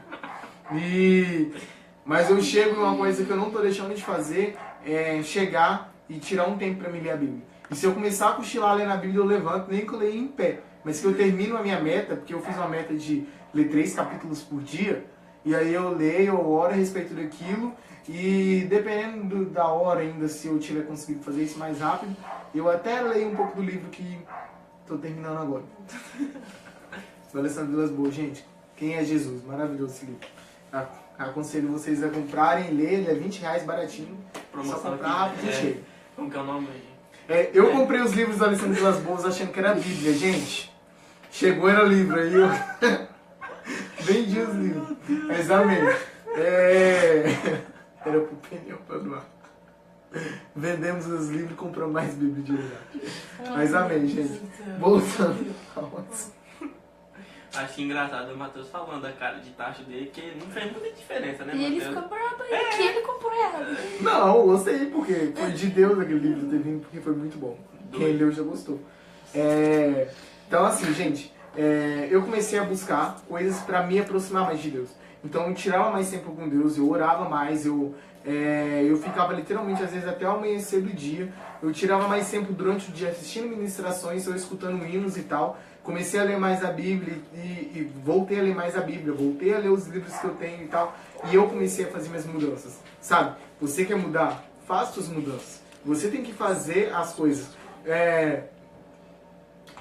Mas eu chego em uma coisa que eu não tô deixando de fazer, é chegar e tirar um tempo pra me ler a Bíblia. E se eu começar a cochilar lendo a Bíblia, eu levanto, nem que eu leia em pé. Mas que eu termino a minha meta, porque eu fiz uma meta de ler 3 capítulos por dia, e aí eu leio, eu oro a respeito daquilo, e dependendo da hora ainda, se eu tiver conseguido fazer isso mais rápido, eu até leio um pouco do livro que estou terminando agora. Do Alessandro Vilas Boas. Gente, quem é Jesus? Maravilhoso esse livro. Aconselho vocês a comprarem, ler, ele é R$20 baratinho. Promoção só comprar rápido e chega. Como que é o nome aí? Eu comprei os livros do Alessandro Vilas Boas achando que era a Bíblia, gente. Chegou, era livro, aí eu vendi os livros. Mas amém. Era pro pneu pra doar. Vendemos os livros e compramos mais Bíblia de verdade. Mas amém, gente. Voltando. Acho engraçado o Matheus falando da cara de tacho dele, que não fez muita diferença, né, E ele Matheus? ficou bravo aí, que ele comprou ela. Não, eu gostei, porque foi de Deus aquele livro ter vindo, porque foi muito bom. Quem leu já gostou. Então assim, gente, eu comecei a buscar coisas pra me aproximar mais de Deus. Então eu tirava mais tempo com Deus, eu orava mais, eu ficava literalmente, às vezes, até o amanhecer do dia. Eu tirava mais tempo durante o dia assistindo ministrações, ou escutando hinos e tal. Comecei a ler mais a Bíblia e voltei a ler mais a Bíblia. Voltei a ler os livros que eu tenho e tal. E eu comecei a fazer minhas mudanças. Sabe? Você quer mudar? Faça suas mudanças. Você tem que fazer as coisas.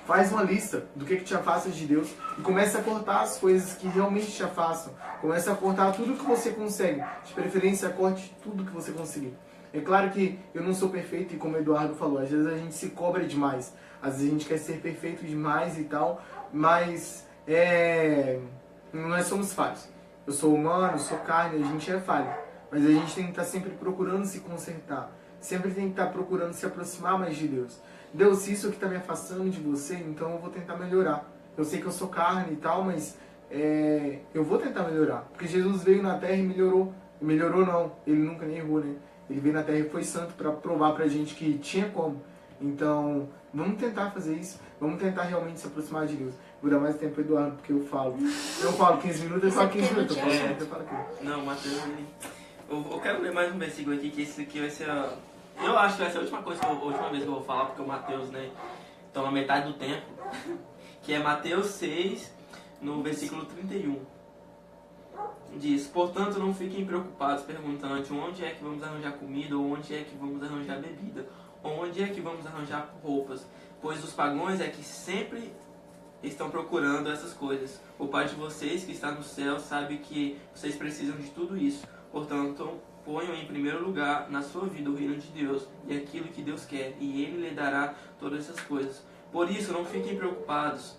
Faz uma lista do que te afasta de Deus e começa a cortar as coisas que realmente te afastam. Começa a cortar tudo que você consegue. De preferência, corte tudo que você conseguir. É claro que eu não sou perfeito e como o Eduardo falou, às vezes a gente se cobra demais. Às vezes a gente quer ser perfeito demais e tal, mas nós somos falhos. Eu sou humano, eu sou carne, a gente é falho. Mas a gente tem que estar sempre procurando se consertar. Sempre tem que estar procurando se aproximar mais de Deus. Deus, se isso aqui está me afastando de você, então eu vou tentar melhorar. Eu sei que eu sou carne e tal, mas eu vou tentar melhorar. Porque Jesus veio na Terra e melhorou. Melhorou não, ele nunca nem errou, né? Ele veio na Terra e foi santo para provar pra gente que tinha como. Então, vamos tentar fazer isso. Vamos tentar realmente se aproximar de Deus. Vou dar mais tempo pro Eduardo, porque eu falo. Eu falo 15 minutos, eu falo 15 minutos. Eu falo aqui. Não, Mateus, eu quero ler mais um versículo aqui, que esse aqui vai ser eu acho que vai ser a última vez que eu vou falar, porque o Mateus, né, toma metade do tempo. Que é Mateus 6, no versículo 31. Diz: portanto, não fiquem preocupados perguntando onde é que vamos arranjar comida, ou onde é que vamos arranjar bebida, ou onde é que vamos arranjar roupas, pois os pagãos é que sempre estão procurando essas coisas. O Pai de vocês que está no céu sabe que vocês precisam de tudo isso. Portanto, ponham em primeiro lugar na sua vida o reino de Deus e aquilo que Deus quer, e Ele lhe dará todas essas coisas. Por isso, não fiquem preocupados.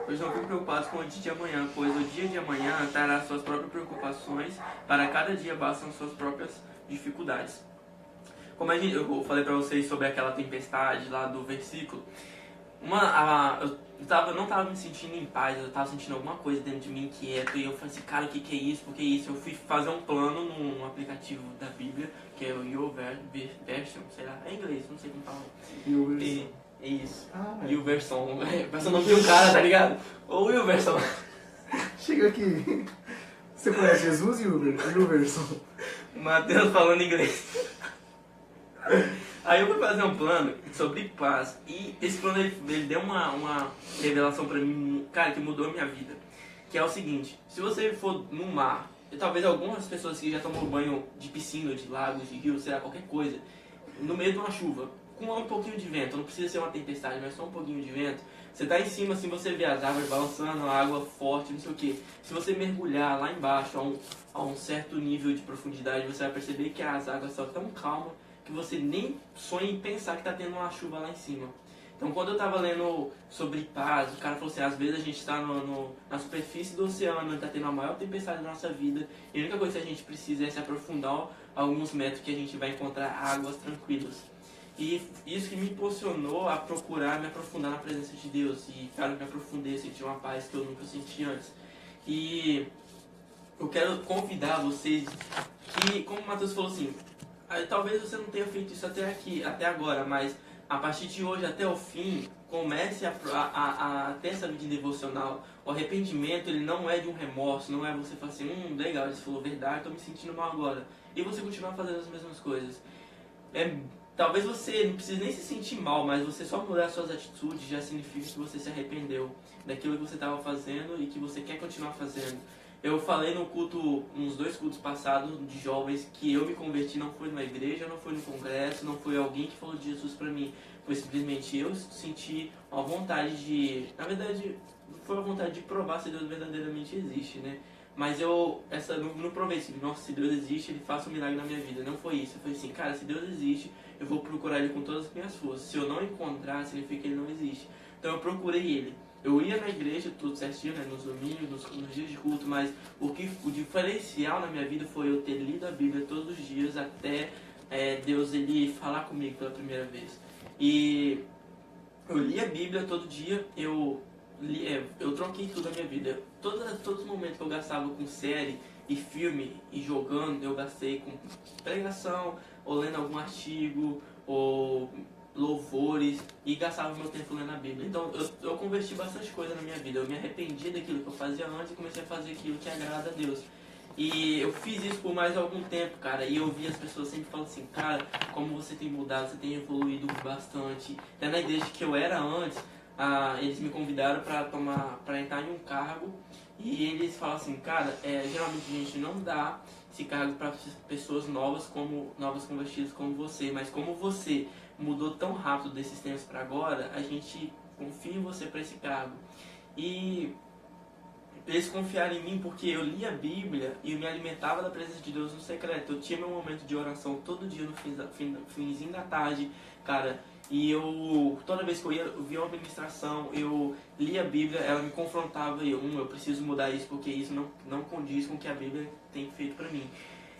Pois não fiquem preocupados com o dia de amanhã, pois o dia de amanhã trará suas próprias preocupações. Para cada dia bastam suas próprias dificuldades. Como eu falei para vocês sobre aquela tempestade lá do versículo, eu não estava me sentindo em paz, eu estava sentindo alguma coisa dentro de mim inquieto, e eu falei assim, cara, o que é isso? Por que é isso? Eu fui fazer um plano num aplicativo da Bíblia, que é o YouVersion, sei lá, é inglês, não sei como fala. YouVersion. Isso. YouVersion. Parece o nome de um cara, tá ligado? Ou YouVersion. Chega aqui. Você conhece Jesus e YouVersion? Mateus falando inglês. Aí eu fui fazer um plano sobre paz. E esse plano ele deu uma revelação pra mim, cara, que mudou a minha vida. Que é o seguinte: se você for no mar, e talvez algumas pessoas que já tomam banho de piscina, de lagos, de rios, sei lá, qualquer coisa, no meio de uma chuva, com um pouquinho de vento, não precisa ser uma tempestade, mas só um pouquinho de vento, você tá em cima, assim, você vê as árvores balançando, a água forte, não sei o que. Se você mergulhar lá embaixo, a um certo nível de profundidade, você vai perceber que as águas estão tão calmas que você nem sonha em pensar que tá tendo uma chuva lá em cima. Então, quando eu tava lendo sobre paz, o cara falou assim, às vezes a gente está na superfície do oceano, está tendo a maior tempestade da nossa vida, e a única coisa que a gente precisa é se aprofundar alguns metros que a gente vai encontrar águas tranquilas. E isso que me impulsionou a procurar me aprofundar na presença de Deus. E, cara, eu me aprofundei, senti uma paz que eu nunca senti antes. E eu quero convidar vocês que, como o Mateus falou assim, talvez você não tenha feito isso até agora, mas a partir de hoje até o fim, comece a ter essa vida devocional. O arrependimento, ele não é de um remorso, não é você falar assim, legal, ele falou verdade, estou me sentindo mal agora. E você continuar fazendo as mesmas coisas. Talvez você não precise nem se sentir mal, mas você só mudar suas atitudes já significa que você se arrependeu daquilo que você estava fazendo e que você quer continuar fazendo. Eu falei no culto, nos 2 cultos passados de jovens, que eu me converti, não foi numa igreja, não foi no congresso, não foi alguém que falou de Jesus pra mim. Foi simplesmente eu senti uma vontade de... Na verdade, foi uma vontade de provar se Deus verdadeiramente existe, né? Mas não provei assim, nossa, se Deus existe, Ele faça um milagre na minha vida. Não foi isso. Foi assim, cara, se Deus existe, eu vou procurar Ele com todas as minhas forças. Se eu não encontrar, significa que Ele não existe. Então eu procurei Ele. Eu ia na igreja, tudo certinho, né, nos domingos, nos dias de culto, mas o diferencial na minha vida foi eu ter lido a Bíblia todos os dias até Deus ele falar comigo pela primeira vez. E eu li a Bíblia todo dia, eu troquei tudo na minha vida. Todos os momentos que eu gastava com série e filme e jogando, eu gastei com pregação, ou lendo algum artigo, ou louvores, e gastava meu tempo lendo a Bíblia. Então eu converti bastante coisa na minha vida. Eu me arrependi daquilo que eu fazia antes e comecei a fazer aquilo que agrada a Deus. E eu fiz isso por mais algum tempo, cara, e eu vi as pessoas sempre falando assim, cara, como você tem mudado, você tem evoluído bastante. Até na igreja que eu era antes, eles me convidaram para entrar em um cargo, e eles falam assim, cara, geralmente a gente não dá esse cargo para pessoas novas convertidas como você, mas como você mudou tão rápido desses tempos para agora, a gente confia em você para esse cargo. E eles confiaram em mim porque eu lia a Bíblia e eu me alimentava da presença de Deus no secreto. Eu tinha meu momento de oração todo dia no finzinho da tarde, cara. E eu, toda vez que eu via uma ministração, eu lia a Bíblia, ela me confrontava e eu preciso mudar isso porque isso não condiz com o que a Bíblia tem feito pra mim.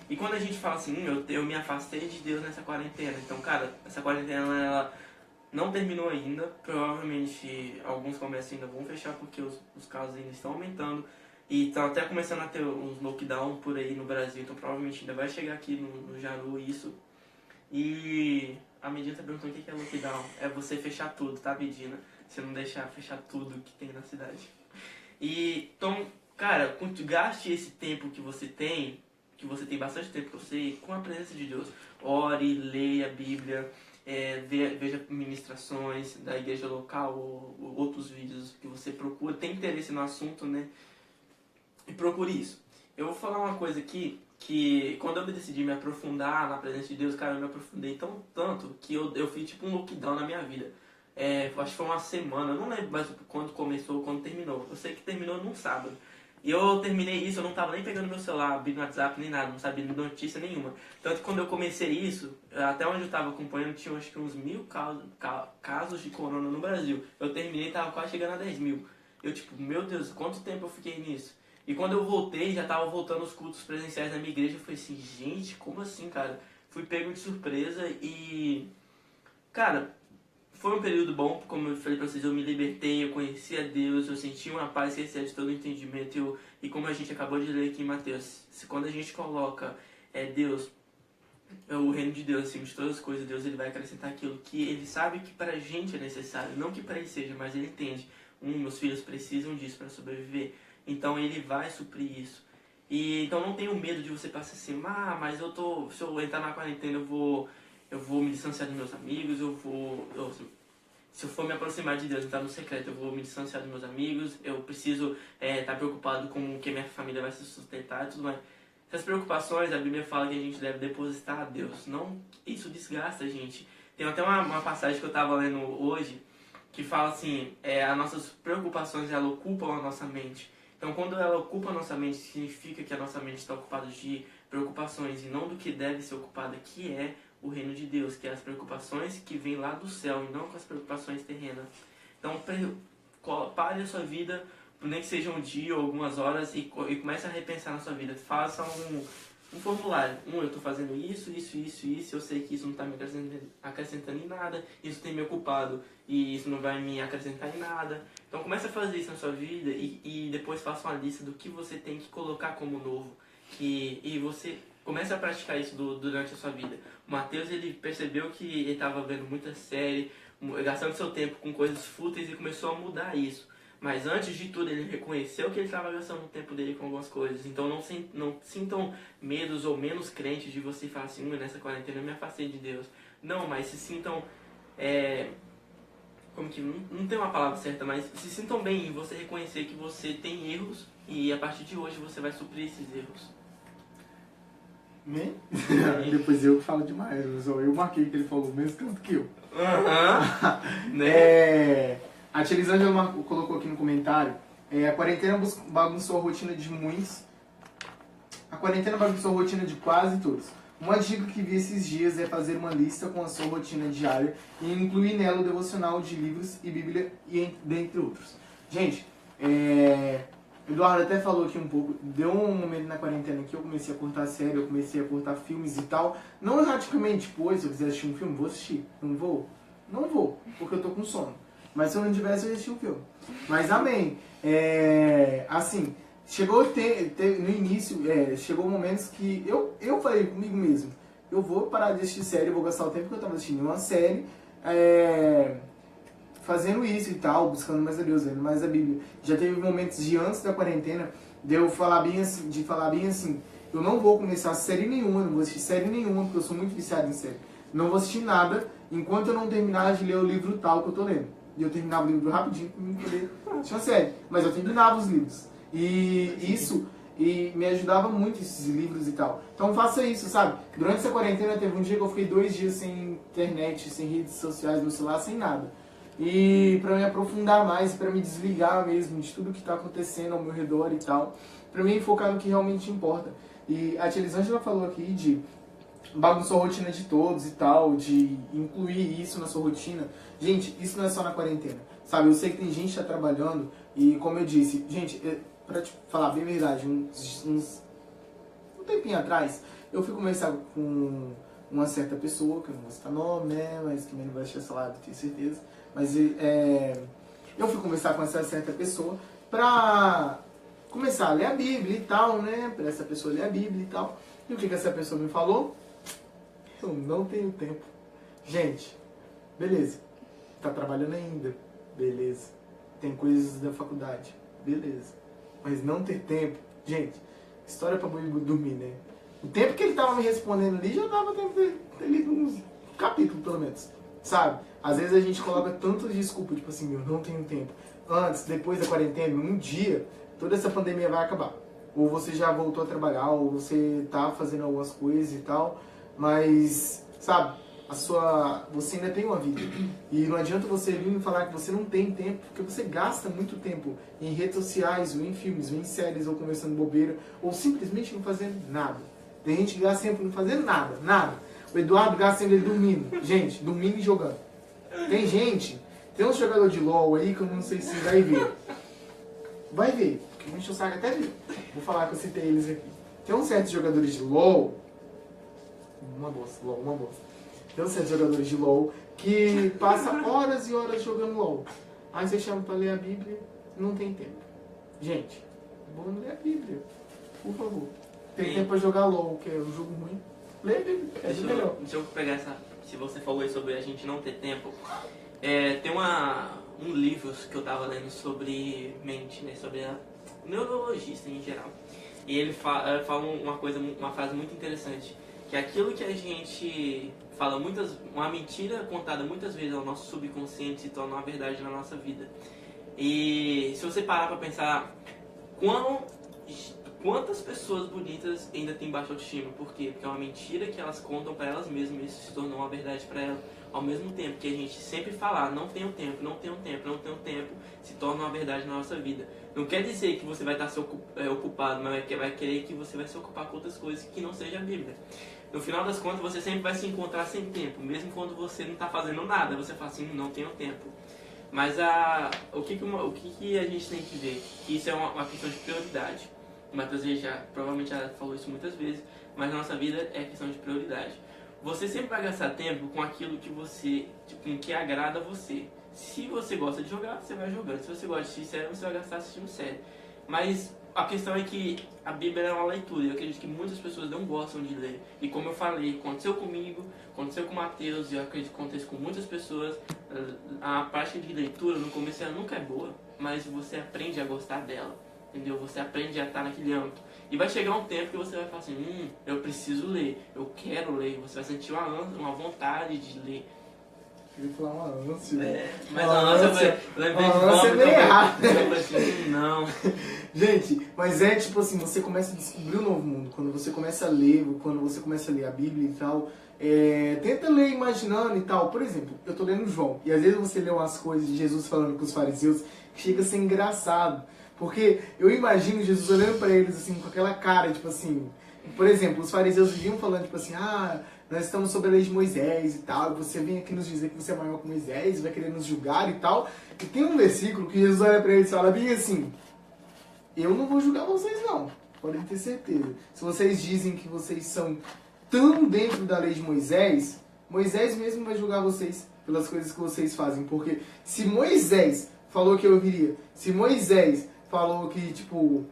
E quando a gente fala assim, eu me afastei de Deus nessa quarentena. Então, cara, essa quarentena, ela não terminou ainda. Provavelmente alguns comércios ainda vão fechar porque os casos ainda estão aumentando. E estão até começando a ter uns lockdown por aí no Brasil. Então, provavelmente ainda vai chegar aqui no Jaru isso. E a Medina tá perguntando o que é lockdown. É você fechar tudo, tá, Medina? Você não deixar fechar tudo que tem na cidade. E, então, cara, gaste esse tempo que você tem bastante tempo pra você, com a presença de Deus. Ore, leia a Bíblia, veja ministrações da igreja local ou outros vídeos que você procura, tem interesse no assunto, né? E procure isso. Eu vou falar uma coisa aqui, que quando eu decidi me aprofundar na presença de Deus, cara, eu me aprofundei tanto que eu fiz tipo um lockdown na minha vida. Acho que foi uma semana, eu não lembro mais quando começou ou quando terminou. Eu sei que terminou num sábado. E eu terminei isso, eu não tava nem pegando meu celular, abrindo WhatsApp, nem nada, não sabia notícia nenhuma. Tanto que quando eu comecei isso, até onde eu tava acompanhando, tinha acho que uns 1000 casos de corona no Brasil. Eu terminei e tava quase chegando a 10.000. Eu tipo, meu Deus, quanto tempo eu fiquei nisso? E quando eu voltei, já tava voltando os cultos presenciais na minha igreja, eu falei assim, gente, como assim, cara? Fui pego de surpresa e... Cara, foi um período bom, como eu falei pra vocês, eu me libertei, eu conheci a Deus, eu senti uma paz que excede todo o entendimento. E como a gente acabou de ler aqui em Mateus, quando a gente coloca Deus, o reino de Deus acima de todas as coisas, Deus ele vai acrescentar aquilo que ele sabe que pra gente é necessário. Não que pra ele seja, mas ele entende. Meus filhos precisam disso para sobreviver. Então ele vai suprir isso. E então não tenha medo de você passar assim, mas se eu entrar na quarentena eu vou me distanciar dos meus amigos, se eu for me aproximar de Deus, entrar no secreto, eu vou me distanciar dos meus amigos, eu preciso estar preocupado com o que minha família vai se sustentar e tudo mais. Essas preocupações, a Bíblia fala que a gente deve depositar a Deus. Não, isso desgasta a gente. Tem até uma passagem que eu estava lendo hoje, que fala assim, as nossas preocupações, elas ocupam a nossa mente. Então, quando ela ocupa a nossa mente, significa que a nossa mente está ocupada de preocupações e não do que deve ser ocupada, que é o reino de Deus, que é as preocupações que vêm lá do céu e não com as preocupações terrenas. Então, pare a sua vida, nem que seja um dia ou algumas horas, e comece a repensar na sua vida. Faça um formulário. Eu estou fazendo isso, eu sei que isso não está me acrescentando em nada, isso tem me ocupado e isso não vai me acrescentar em nada. Então comece a fazer isso na sua vida e depois faça uma lista do que você tem que colocar como novo. E você comece a praticar isso durante a sua vida. O Mateus, ele percebeu que ele estava vendo muita série, gastando seu tempo com coisas fúteis e começou a mudar isso. Mas antes de tudo, ele reconheceu que ele estava gastando o tempo dele com algumas coisas. Então não sintam medos ou menos crentes de você falar assim, nessa quarentena eu me afastei de Deus. Não, mas se sintam... como que não tem uma palavra certa, mas se sintam bem em você reconhecer que você tem erros e a partir de hoje você vai suprir esses erros. Amém? Depois eu que falo demais, eu marquei que ele falou o mesmo tanto que eu. Né? A Tia Elisângela colocou aqui no comentário, a quarentena bagunçou a rotina de muitos. A quarentena bagunçou a rotina de quase todos. Uma dica que vi esses dias é fazer uma lista com a sua rotina diária e incluir nela o devocional de livros e Bíblia, dentre outros. Gente, Eduardo até falou aqui um pouco, deu um momento na quarentena que eu comecei a cortar série, eu comecei a cortar filmes e tal. Não erraticamente, pois, se eu quiser assistir um filme, vou assistir. Não vou, porque eu tô com sono. Mas se eu não tivesse, eu ia assistir um filme. Mas amém. Assim, chegou no início, chegou momentos que eu falei comigo mesmo, eu vou parar de assistir série, eu vou gastar o tempo que eu tava assistindo uma série, fazendo isso e tal, buscando mais a Deus, vendo mais a Bíblia. Já teve momentos de antes da quarentena, de eu falar bem assim, eu não vou começar série nenhuma, não vou assistir série nenhuma, porque eu sou muito viciado em série. Não vou assistir nada enquanto eu não terminar de ler o livro tal que eu tô lendo. E eu terminava o livro rapidinho pra mim poder assistir uma série. Mas eu terminava os livros. E isso E me ajudava muito esses livros e tal. Então faça isso, sabe? Durante essa quarentena teve um dia que eu fiquei 2 dias sem internet, sem redes sociais no celular, sem nada. E pra me aprofundar mais, pra me desligar mesmo de tudo que tá acontecendo ao meu redor e tal. Pra mim focar no que realmente importa. E a tia Elisângela falou aqui de bagunçar a rotina de todos e tal, de incluir isso na sua rotina. Gente, isso não é só na quarentena, sabe? Eu sei que tem gente que tá trabalhando e, como eu disse, gente, pra te falar bem a verdade, um tempinho atrás, eu fui conversar com uma certa pessoa, que eu não vou citar nome, né, mas que não vai deixar essa lado, tenho certeza. Mas eu fui conversar com essa certa pessoa pra começar a ler a Bíblia e tal, né, pra essa pessoa ler a Bíblia e tal. E o que essa pessoa me falou? Eu não tenho tempo. Gente, beleza. Tá trabalhando ainda? Beleza. Tem coisas da faculdade? Beleza. Mas não ter tempo? Gente, história pra dormir, né? O tempo que ele tava me respondendo ali, já dava tempo de ter lido uns capítulos, pelo menos. Sabe? Às vezes a gente coloca tantas desculpas, tipo assim, eu não tenho tempo. Antes, depois da quarentena, um dia, toda essa pandemia vai acabar. Ou você já voltou a trabalhar, ou você tá fazendo algumas coisas e tal, mas, sabe, você ainda tem uma vida. E não adianta você vir me falar que você não tem tempo, porque você gasta muito tempo em redes sociais, ou em filmes, ou em séries, ou conversando bobeira, ou simplesmente não fazendo nada. Tem gente que gasta tempo não fazendo nada, nada. O Eduardo gasta tempo ele dormindo. Gente, dormindo e jogando. Tem um jogador de LOL aí que eu não sei se vai ver. Vai ver, porque me encheu o saco até ver. Vou falar que eu citei eles aqui. Tem uns certos jogadores de LOL. Uma bosta. Tem uns certos jogadores de LOL que passam horas e horas jogando LOL. Aí você chama pra ler a Bíblia, não tem tempo. Gente, vamos ler a Bíblia, por favor. Tem tempo pra jogar LOL, que é um jogo ruim. Lê a Bíblia, é melhor. Deixa eu pegar essa. Se você falou aí sobre a gente não ter tempo. Tem um livro que eu tava lendo sobre mente, né? Sobre a neurologista em geral. E ele fala uma frase muito interessante. Que aquilo que a gente fala uma mentira contada muitas vezes ao nosso subconsciente se torna uma verdade na nossa vida. E se você parar pra pensar, quantas pessoas bonitas ainda têm baixa autoestima? Por quê? Porque é uma mentira que elas contam pra elas mesmas e isso se tornou uma verdade pra elas. Ao mesmo tempo que a gente sempre falar, não tenho tempo, se torna uma verdade na nossa vida. Não quer dizer que você vai estar ocupado, mas vai querer que você vai se ocupar com outras coisas que não seja a Bíblia. No final das contas, você sempre vai se encontrar sem tempo, mesmo quando você não está fazendo nada, você fala assim, não tenho tempo. Mas o que a gente tem que ver? Que isso é uma questão de prioridade. O Matheus provavelmente já falou isso muitas vezes, mas na nossa vida é questão de prioridade. Você sempre vai gastar tempo com aquilo com que agrada a você. Se você gosta de jogar, você vai jogando. Se você gosta de assistir série, você vai gastar assistindo série. Mas a questão é que a Bíblia é uma leitura. Eu acredito que muitas pessoas não gostam de ler. E como eu falei, aconteceu comigo, aconteceu com o Matheus, e eu acredito que acontece com muitas pessoas. A parte de leitura, no começo, ela nunca é boa, mas você aprende a gostar dela. Entendeu? Você aprende a estar naquele âmbito. E vai chegar um tempo que você vai falar assim, eu preciso ler, eu quero ler. Você vai sentir uma vontade de ler. Eu ia falar uma ânsia. Mas a ânsia, eu lembrei de nome, é bem errado. Eu falei assim, não. Gente, mas tipo assim, você começa a descobrir um novo mundo. Quando você começa a ler, quando você começa a ler a Bíblia e tal, tenta ler imaginando e tal. Por exemplo, eu tô lendo João, e às vezes você lê umas coisas de Jesus falando com os fariseus, que chega a ser engraçado. Porque eu imagino Jesus olhando pra eles assim, com aquela cara, tipo assim... Por exemplo, os fariseus viviam falando, tipo assim, nós estamos sob a lei de Moisés e tal, e você vem aqui nos dizer que você é maior que Moisés, vai querer nos julgar e tal. E tem um versículo que Jesus olha pra eles e fala bem assim, eu não vou julgar vocês não, podem ter certeza. Se vocês dizem que vocês são tão dentro da lei de Moisés, Moisés mesmo vai julgar vocês pelas coisas que vocês fazem. Porque se Moisés falou que eu viria, se Moisés falou que, tipo,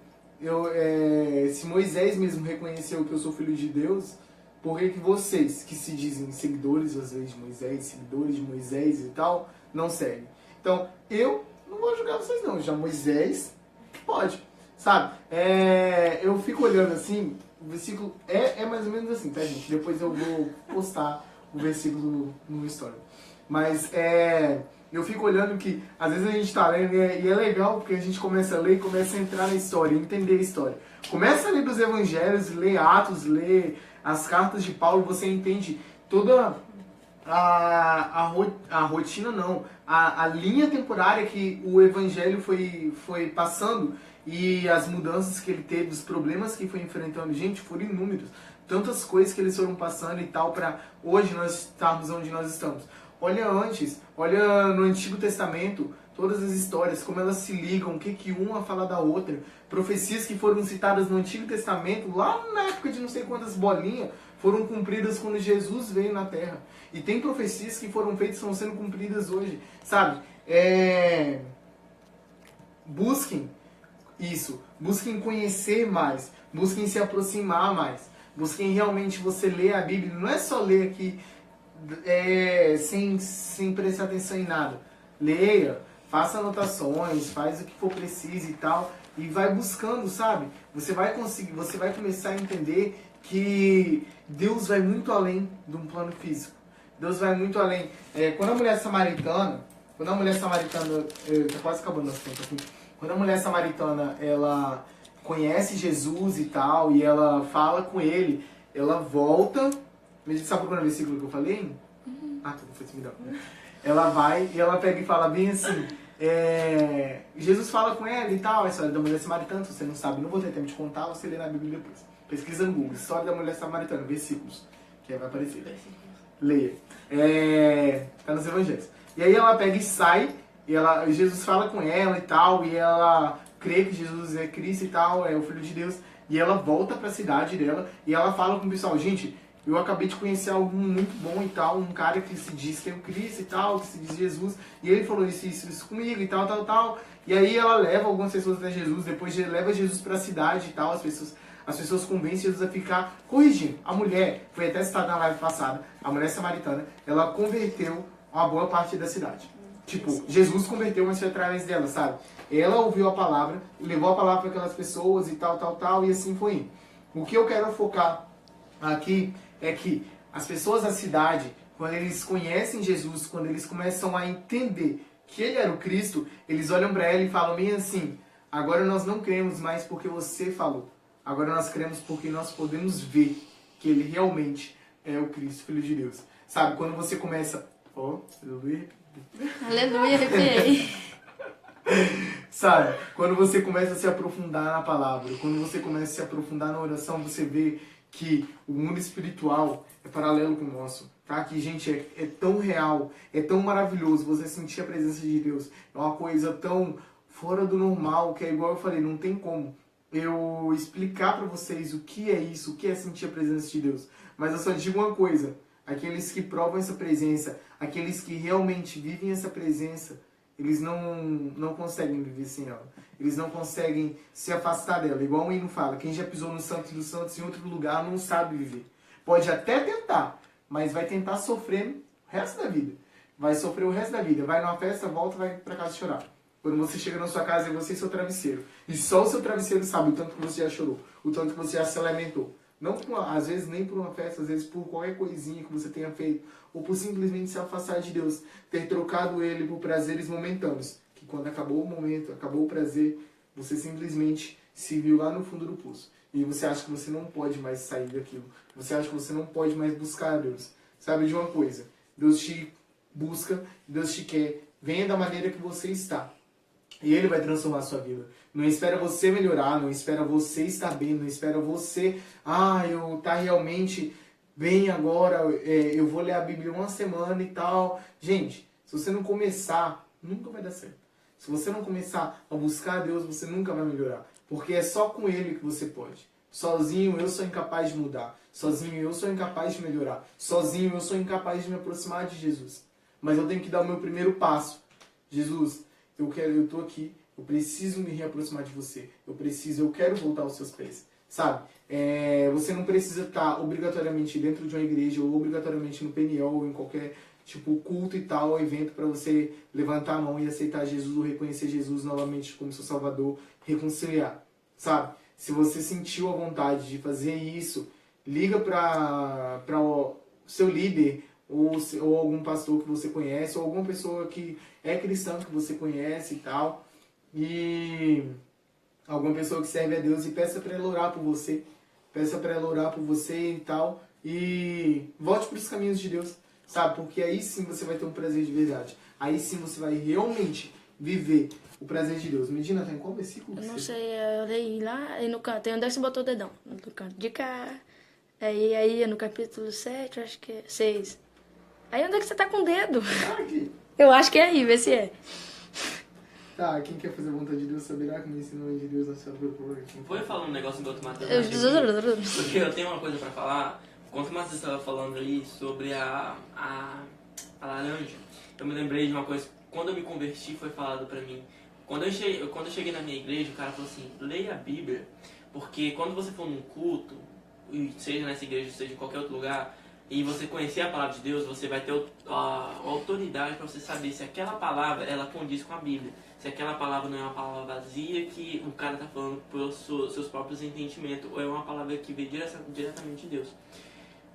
se Moisés mesmo reconheceu que eu sou filho de Deus, por que vocês, que se dizem seguidores das leis de Moisés, seguidores de Moisés e tal, não seguem? Então, eu não vou julgar vocês não, já Moisés pode, sabe? Eu fico olhando assim, o versículo é mais ou menos assim, tá, gente? Depois eu vou postar o versículo no story. Mas Eu fico olhando que, às vezes a gente tá lendo e é legal porque a gente começa a ler e começa a entrar na história, entender a história. Começa a ler dos evangelhos, ler Atos, ler as cartas de Paulo, você entende toda a rotina, não, a linha temporária que o evangelho foi passando e as mudanças que ele teve, os problemas que foi enfrentando. Gente, foram inúmeros. Tantas coisas que eles foram passando e tal, para hoje nós estarmos onde nós estamos. Olha antes, olha no Antigo Testamento, todas as histórias, como elas se ligam, o que uma fala da outra. Profecias que foram citadas no Antigo Testamento, lá na época de não sei quantas bolinhas, foram cumpridas quando Jesus veio na Terra. E tem profecias que foram feitas e estão sendo cumpridas hoje, sabe? Busquem isso, busquem conhecer mais, busquem se aproximar mais, busquem realmente você ler a Bíblia. Não é só ler aqui sem prestar atenção em nada. Leia, faça anotações, faz o que for preciso e tal, e vai buscando, sabe? Você vai conseguir, você vai começar a entender que Deus vai muito além de um plano físico. Deus vai muito além. Quando a mulher samaritana, tá quase acabando nosso tempo aqui. Quando a mulher samaritana, ela conhece Jesus e tal, e ela fala com ele, ela volta. Mas sabe qual é o versículo que eu falei? Tu foi se me dar. Ela vai e ela pega e fala bem assim. Jesus fala com ela e tal, a história da mulher samaritana. Se você não sabe, não vou ter tempo de contar, você lê na Bíblia depois. Pesquisa no Google, história da mulher samaritana, versículos, que aí vai aparecer. Leia. Tá nos evangelhos. E aí ela pega e sai, e Jesus fala com ela e tal, e ela crê que Jesus é Cristo e tal, é o Filho de Deus, e ela volta pra cidade dela, e ela fala com o pessoal, gente, eu acabei de conhecer algo muito bom e tal, um cara que se diz que é o Cristo e tal, que se diz Jesus, e ele falou isso comigo e tal, e aí ela leva algumas pessoas até Jesus, depois leva Jesus pra cidade e tal, as pessoas convencem Jesus a ficar corrigindo. A mulher, foi até citada na live passada, a mulher samaritana, ela converteu uma boa parte da cidade. Tipo, Jesus converteu, mas foi através dela, sabe? Ela ouviu a palavra, levou a palavra para aquelas pessoas e tal, e assim foi indo. O que eu quero focar aqui é que as pessoas da cidade, quando eles conhecem Jesus, quando eles começam a entender que ele era o Cristo, eles olham para ela e falam bem assim, agora nós não cremos mais porque você falou. Agora nós cremos porque nós podemos ver que ele realmente é o Cristo, Filho de Deus. Sabe, quando você começa... aleluia. Aleluia, arrepiei. Sabe, quando você começa a se aprofundar na palavra, quando você começa a se aprofundar na oração, você vê que o mundo espiritual é paralelo com o nosso. Tá? Que, gente, é tão real, é tão maravilhoso você sentir a presença de Deus. É uma coisa tão fora do normal, que é igual eu falei, não tem como eu explicar para vocês o que é isso, o que é sentir a presença de Deus. Mas eu só digo uma coisa, aqueles que provam essa presença, aqueles que realmente vivem essa presença, eles não conseguem viver sem ela. Eles não conseguem se afastar dela. Igual o hino fala, quem já pisou no Santo dos Santos em outro lugar não sabe viver. Pode até tentar, mas vai tentar sofrer o resto da vida. Vai sofrer o resto da vida. Vai numa festa, volta, vai pra casa chorar. Quando você chega na sua casa, é você e seu travesseiro. E só o seu travesseiro sabe o tanto que você já chorou, o tanto que você já se lamentou. Não às vezes nem por uma festa, às vezes por qualquer coisinha que você tenha feito, ou por simplesmente se afastar de Deus, ter trocado ele por prazeres momentâneos, que quando acabou o momento, acabou o prazer, você simplesmente se viu lá no fundo do poço. E você acha que você não pode mais sair daquilo. Você acha que você não pode mais buscar a Deus. Sabe de uma coisa? Deus te busca, Deus te quer. Venha da maneira que você está. E Ele vai transformar a sua vida. Não espera você melhorar, não espera você estar bem, não espera você... eu tá realmente bem agora, eu vou ler a Bíblia uma semana e tal. Gente, se você não começar, nunca vai dar certo. Se você não começar a buscar a Deus, você nunca vai melhorar. Porque é só com Ele que você pode. Sozinho eu sou incapaz de mudar. Sozinho eu sou incapaz de melhorar. Sozinho eu sou incapaz de me aproximar de Jesus. Mas eu tenho que dar o meu primeiro passo. Jesus, eu estou aqui, eu preciso me reaproximar de você. Eu quero voltar aos seus pés. Sabe? Você não precisa estar obrigatoriamente dentro de uma igreja ou obrigatoriamente no PNL ou em qualquer tipo culto e tal, evento para você levantar a mão e aceitar Jesus ou reconhecer Jesus novamente como seu Salvador, reconciliar. Sabe? Se você sentiu a vontade de fazer isso, liga para o seu líder ou algum pastor que você conhece, ou alguma pessoa que é cristã que você conhece e tal, e alguma pessoa que serve a Deus, e peça para ela orar por você, e tal, e volte para os caminhos de Deus, sabe? Porque aí sim você vai ter um prazer de verdade, aí sim você vai realmente viver o prazer de Deus. Medina, tá em qual versículo? Eu não sei, eu leio lá, aí no canto, onde é que você botou o dedão? No canto de cá, aí no capítulo 7, acho que é 6. Aí onde é que você tá com o dedo? Aqui. Eu acho que é aí, vê se é. Tá, quem quer fazer a vontade de Deus saberá que me ensinou de Deus na sua vida. Vou falar um negócio enquanto o Matheus porque eu tenho uma coisa pra falar. Enquanto o Matheus estava falando aí sobre a laranja, eu me lembrei de uma coisa. Quando eu me converti, foi falado pra mim. Quando eu cheguei na minha igreja, o cara falou assim, leia a Bíblia, porque quando você for num culto, seja nessa igreja, seja em qualquer outro lugar, e você conhecer a palavra de Deus, você vai ter a autoridade para você saber se aquela palavra ela condiz com a Bíblia. Se aquela palavra não é uma palavra vazia que o cara está falando pelos seus próprios entendimentos, ou é uma palavra que veio diretamente de Deus.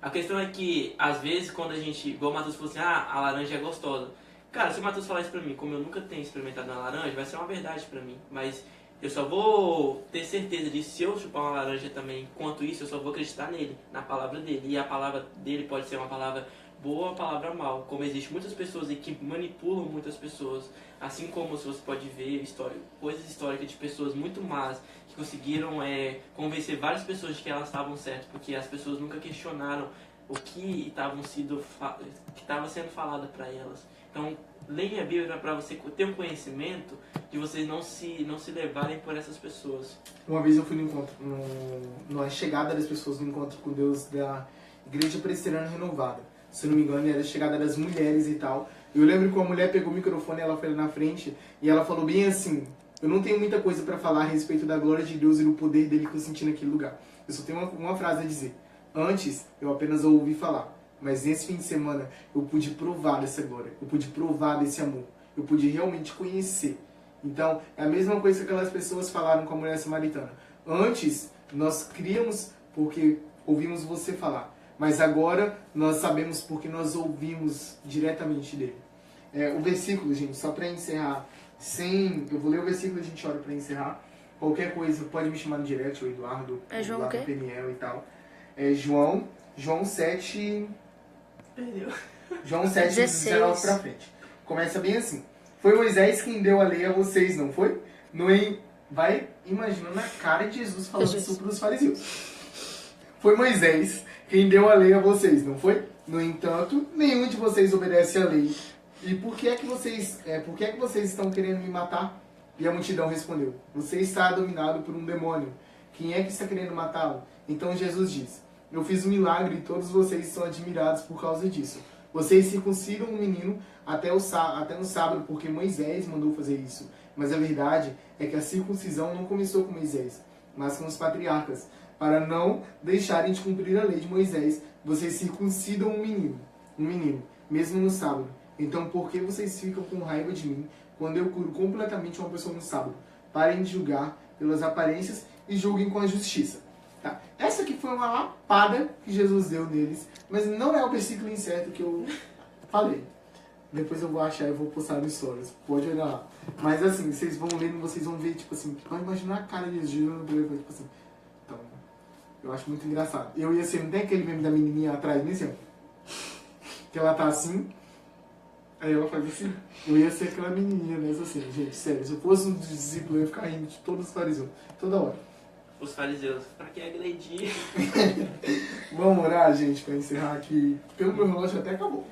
A questão é que, às vezes, quando a gente, igual o Matheus falou assim, a laranja é gostosa. Cara, se o Matheus falar isso pra mim, como eu nunca tenho experimentado uma laranja, vai ser uma verdade pra mim. Mas eu só vou ter certeza disso se eu chupar uma laranja também. Enquanto isso, eu só vou acreditar nele, na palavra dele. E a palavra dele pode ser uma palavra boa ou uma palavra mal. Como existem muitas pessoas aí que manipulam muitas pessoas. Assim como você pode ver coisas históricas de pessoas muito más que conseguiram convencer várias pessoas de que elas estavam certas. Porque as pessoas nunca questionaram o que estava sendo falado para elas. Então, leia a Bíblia para você ter um conhecimento de vocês não se levarem por essas pessoas. Uma vez eu fui no encontro, na chegada das pessoas no encontro com Deus da Igreja Presbiteriana Renovada. Se eu não me engano, era a chegada das mulheres e tal. Eu lembro que uma mulher pegou o microfone, ela foi lá na frente e ela falou bem assim, eu não tenho muita coisa para falar a respeito da glória de Deus e do poder dele que eu senti naquele lugar. Eu só tenho uma frase a dizer. Antes, eu apenas ouvi falar. Mas nesse fim de semana, eu pude provar dessa glória. Eu pude provar desse amor. Eu pude realmente conhecer. Então, é a mesma coisa que aquelas pessoas falaram com a mulher samaritana. Antes, nós criamos porque ouvimos você falar. Mas agora, nós sabemos porque nós ouvimos diretamente dele. O versículo, gente, só para encerrar. Eu vou ler o versículo e a gente ora para encerrar. Qualquer coisa, pode me chamar no direct, o Eduardo. João o quê? Peniel e tal. João 7... Perdeu. João 7, 19 pra frente. Começa bem assim. Foi Moisés quem deu a lei a vocês, não foi? Vai imaginando a cara de Jesus falando isso para os fariseus. Foi Moisés quem deu a lei a vocês, não foi? No entanto, nenhum de vocês obedece à lei. E por que é que vocês estão querendo me matar? E a multidão respondeu, você está dominado por um demônio. Quem é que está querendo matá-lo? Então Jesus diz, eu fiz um milagre e todos vocês são admirados por causa disso. Vocês circuncidam um menino até no sábado, porque Moisés mandou fazer isso. Mas a verdade é que a circuncisão não começou com Moisés, mas com os patriarcas. Para não deixarem de cumprir a lei de Moisés, vocês circuncidam um menino, mesmo no sábado. Então por que vocês ficam com raiva de mim quando eu curo completamente uma pessoa no sábado? Parem de julgar pelas aparências e julguem com a justiça. Tá. Essa aqui foi uma lapada que Jesus deu neles, mas não é o versículo incerto que eu falei. Depois eu vou achar e vou postar no stories. Pode olhar lá. Mas assim, vocês vão lendo, vocês vão ver, tipo assim, vai imaginar a cara de Jesus, tipo assim. Então, eu acho muito engraçado. Eu ia ser, não tem aquele meme da menininha atrás, nem assim, que ela tá assim, aí ela faz assim. Eu ia ser aquela menininha nessa assim, gente, sério. Se eu fosse um discípulo, eu ia ficar rindo de todos os fariseus, toda hora. Os fariseus, pra que agredir? Vamos orar, gente, pra encerrar aqui. Pelo meu relógio até acabou.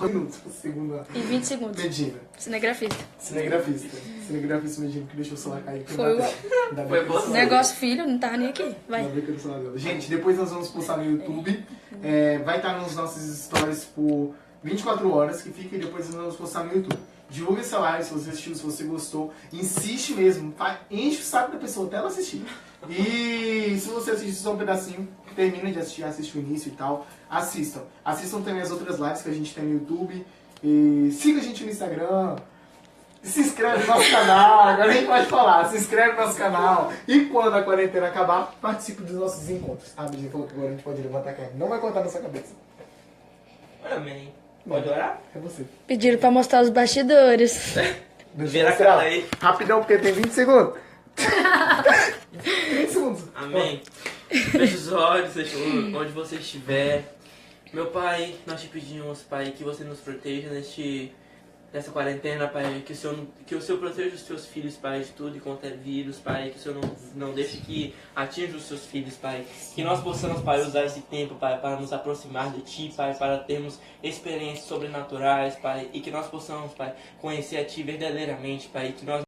Minutos, segunda. E 20 segundos. Medina. Cinegrafista. Cinegrafista Medina, que deixou o celular cair. Foi o negócio filho, não tava nem aqui. Vai. Gente, depois nós vamos postar no YouTube. Vai estar nos nossos stories por 24 horas que fica e depois nós vamos postar no YouTube. Divulga essa live se você assistiu, se você gostou. Insiste mesmo, enche o saco da pessoa até ela assistir. E se você assistir só um pedacinho, termina de assistir, assiste o início e tal, assistam. Assistam também as outras lives que a gente tem no YouTube. E siga a gente no Instagram. Se inscreve no nosso canal, agora a gente pode falar. Se inscreve no nosso canal. E quando a quarentena acabar, participe dos nossos encontros. A Bíblia falou que agora a gente pode levantar a carne. Não vai cortar na sua cabeça. Amém. Pode orar? É você. Pediram pra mostrar os bastidores. Vira a cara aí. Rapidão, porque tem 20 segundos. 20 segundos. Amém. Feche os olhos, feche onde você estiver. Meu Pai, nós te pedimos, Pai, que você nos proteja nessa quarentena, Pai, que o Senhor proteja os seus filhos, Pai, de tudo e quanto é vírus, Pai, que o Senhor não deixe que atinja os seus filhos, Pai, que nós possamos, Pai, usar esse tempo, Pai, para nos aproximar de Ti, Pai, para termos experiências sobrenaturais, Pai, e que nós possamos, Pai, conhecer a Ti verdadeiramente, Pai, que nós